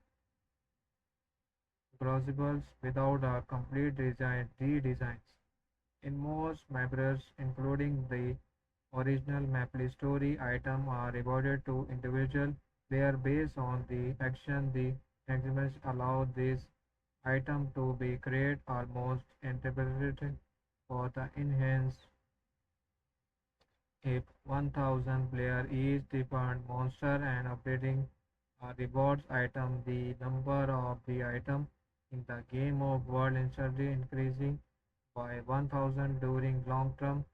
Speaker 1: plausible without a complete redesigns. In most mappers, including the original Maple Story item, are rewarded to individual player based on the action the exhibits allow this item to be created almost interpreted for the enhanced. If 1000 player each different monster and updating a rewards item, the number of the item in the game of world instantly increasing by 1000 during long-term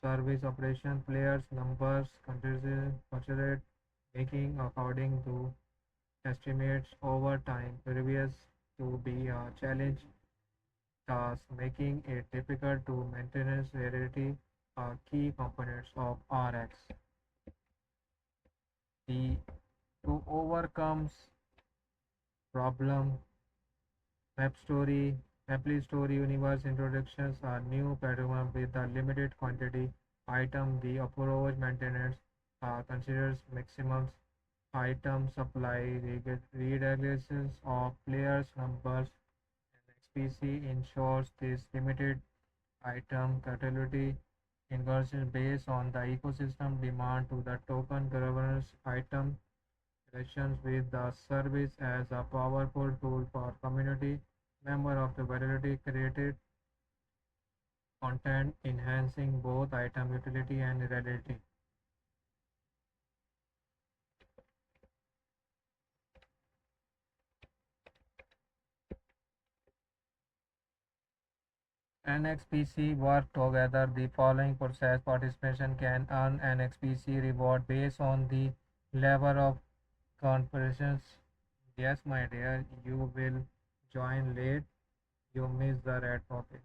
Speaker 1: service operation. Players numbers considered making according to estimates over time previous to be a challenge task, making it difficult to maintain rarity are key components of RX. The to overcome problem map story Maple Story Universe introductions are new paradigm with a limited quantity item. The approach maintenance considers maximum item supply, regulations of players numbers, and NXPC ensures this limited item catalytic inversion based on the ecosystem demand to the token governance item relations with the service as a powerful tool for community member of the validity created content enhancing both item utility and reality. NXPC work together. The following process participation can earn NXPC reward based on the level of conversations. Yes, my dear, you will join late. You missed the red topic.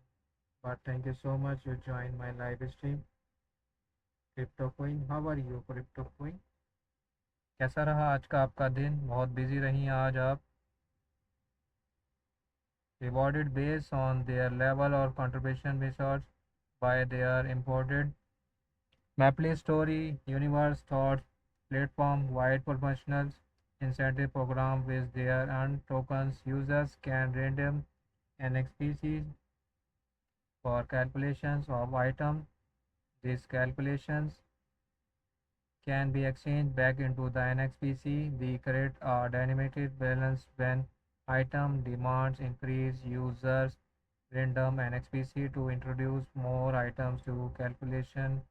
Speaker 1: But thank you so much. You joined my live stream. Crypto Queen, how are you, Crypto Queen? कैसा रहा आज का आपका दिन? बहुत busy रही हैं आज आप? Rewarded based on their level or contribution research by their imported Maple Story Universe Thoughts platform wide professionals incentive program with their earned tokens. Users can random NXPCs for calculations of item. These calculations can be exchanged back into the NXPC. The create a dynamic balance when item demands increase. Users random NXPC to introduce more items to calculation.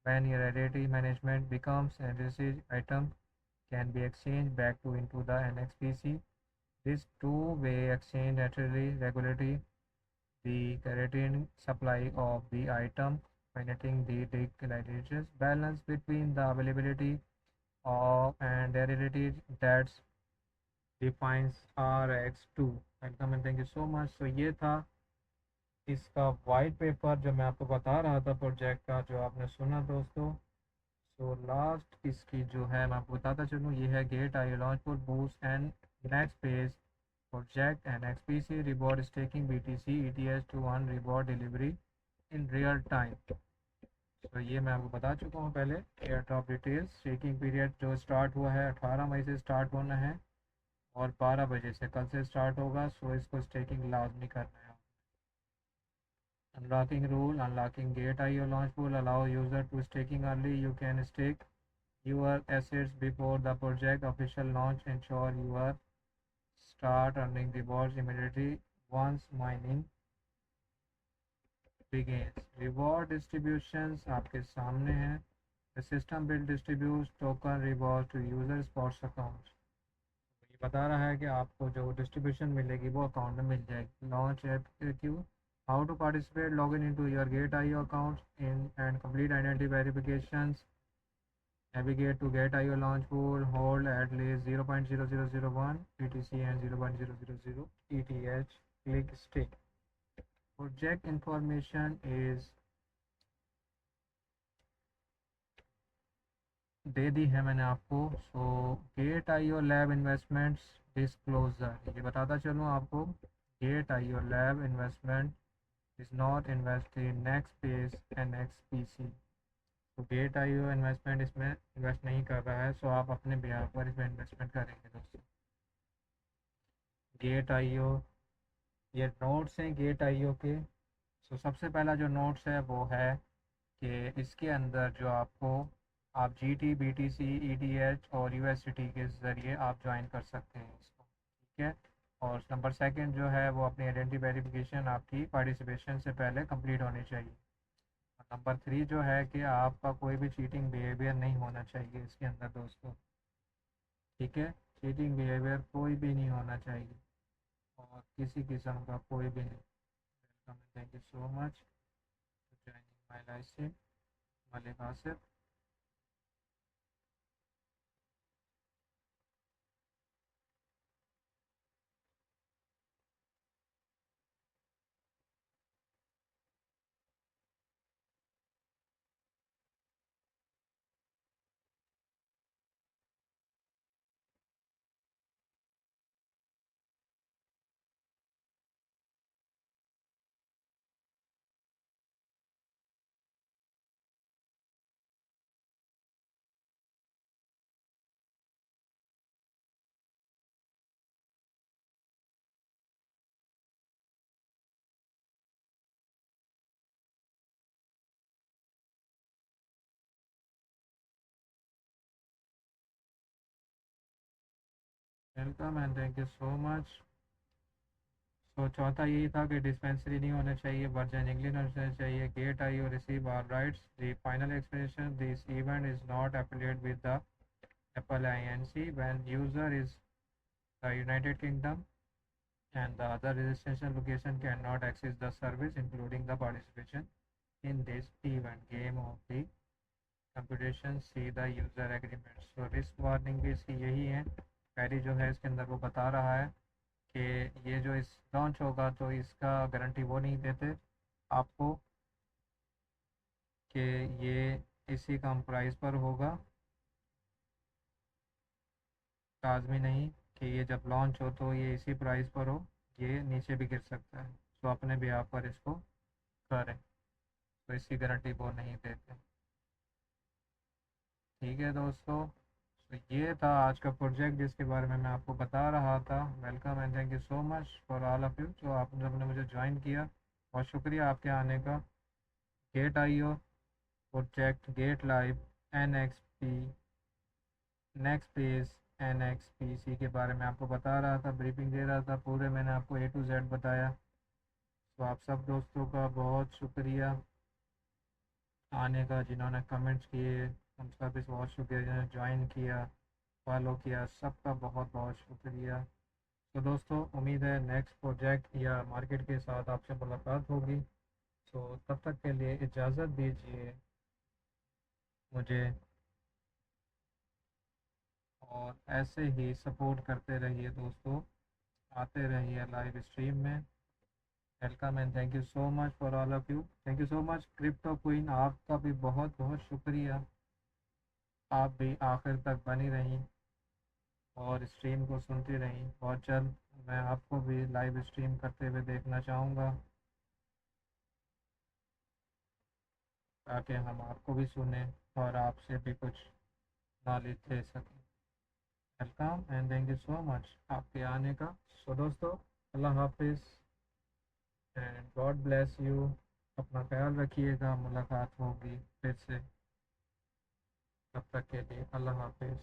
Speaker 1: When rarity management becomes a necessary item can be exchanged back to into the NXPC. This two-way exchange naturally regulates the keratin supply of the item, maintaining the declarations balance between the availability of and rarity that defines RX2. Welcome and thank you so much. तो ये था इसका white paper जो मैं आपको बता रहा था प्रोजेक्ट का, जो आपने सुना दोस्तों. सो लास्ट इसकी जो है मैं आपको बताता चलूँ, ये है Gate I launch for boost and next page project and XPC reward staking BTC ETS two one reward delivery in real time. तो ये मैं आपको बता चुका हूँ पहले. Airdrop details staking period जो स्टार्ट हुआ है 18 मई से स्टार्ट होना है और 12 बजे से कल से स्टार्ट होगा. सो इसको स्टेकिंग लाजमी करना है. Unlocking rule, unlocking gate IO launch pool allow user to staking early. You can stake your assets before the project official launch. Ensure you start earning rewards immediately once mining begins. Reward distributions आपके सामने हैं. The system will distribute token rewards to user sports accounts. ये बता रहा है कि आपको जो डिस्ट्रीब्यूशन मिलेगी वो अकाउंट में मिल जाएगी. Launch app Q. How to participate. Log in to your Gate I account in and complete identity verifications. Navigate to GateIO launch pool, hold at least 0.0001 ETC and 0.000 ETH, click stake. Project information is दे दी है मैंने आपको. सो GateIO lab investments disclosure, ये बताता चलूँ आपको. GateIO lab investment is not invest in NXPC NXPC. तो GateIO investment इसमें invest नहीं कर रहा है. सो आप अपने बिहार पर इसमें इन्वेस्टमेंट करेंगे दोस्तों. GateIO ये नोट्स हैं GateIO के. सो सबसे पहला जो नोट्स है वो है कि इसके अंदर जो आपको आप GT BTC ETH और USDT के ज़रिए आप ज्वाइन कर सकते हैं इसको. ठीक है. और नंबर सेकंड जो है वो अपनी आइडेंटिटी वेरिफिकेशन आपकी पार्टिसिपेशन से पहले कंप्लीट होनी चाहिए. नंबर 3 जो है कि आपका कोई भी चीटिंग बिहेवियर नहीं होना चाहिए इसके अंदर दोस्तों. ठीक है. चीटिंग बिहेवियर कोई भी नहीं होना चाहिए और किसी किस्म का कोई भी नहीं. Welcome, thank you so much for joining my live stream. Malik Asif. Welcome and thank you so much. तो चौथा यही था कि डिस्पेंसरी नहीं होना चाहिए, वर्जन इंग्लिश होना चाहिए. GateIO receive are rights. The final explanation. This event is not affiliated with the Apple Inc. When user is the United Kingdom and the other registration location cannot access the service, including the participation in this event. Game of the computation. See the user agreement. So risk warning भी इसकी यही है. पहली जो है इसके अंदर वो बता रहा है कि ये जो इस लॉन्च होगा तो इसका गारंटी वो नहीं देते आपको कि ये इसी कम प्राइस पर होगा. लाजमी नहीं कि ये जब लॉन्च हो तो ये इसी प्राइस पर हो. ये नीचे भी गिर सकता है. तो अपने भी आप पर इसको करें. तो इसकी गारंटी वो नहीं देते. ठीक है दोस्तों. तो ये था आज का प्रोजेक्ट जिसके बारे में मैं आपको बता रहा था. Welcome and thank you so much for all of you जो आपने सबने मुझे ज्वाइन किया. बहुत शुक्रिया आपके आने का. GateIO project Gate live NXP NextPace NXPC के बारे में आपको बता रहा था, ब्रीफिंग दे रहा था. पूरे मैंने आपको A to Z बताया. तो आप सब दोस्तों का बहुत शुक्रिया आने का. जिन्होंने कमेंट्स किए उनका भी बहुत शुक्रिया. जिन्होंने ज्वाइन किया, फॉलो किया, सबका बहुत बहुत शुक्रिया. तो दोस्तों उम्मीद है नेक्स्ट प्रोजेक्ट या मार्केट के साथ आपसे मुलाकात होगी. तो तब तक के लिए इजाज़त दीजिए मुझे और ऐसे ही सपोर्ट करते रहिए दोस्तों. आते रहिए लाइव स्ट्रीम में. Welcome and thank you so much for all of you. Thank you so much crypto queen, आपका भी बहुत बहुत शुक्रिया. आप भी आखिर तक बनी रहीं और स्ट्रीम को सुनती रहीं. बहुत जल्द मैं आपको भी लाइव स्ट्रीम करते हुए देखना चाहूँगा ताकि हम आपको भी सुने और आपसे भी कुछ नॉलेज दे सकें. Welcome and thank you so much आपके आने का. सो दोस्तों अल्लाह हाफिज़ एंड गॉड ब्लेस यू. अपना ख्याल रखिएगा. मुलाकात होगी फिर से. तब तक के लिए अल्लाह हाफिज़.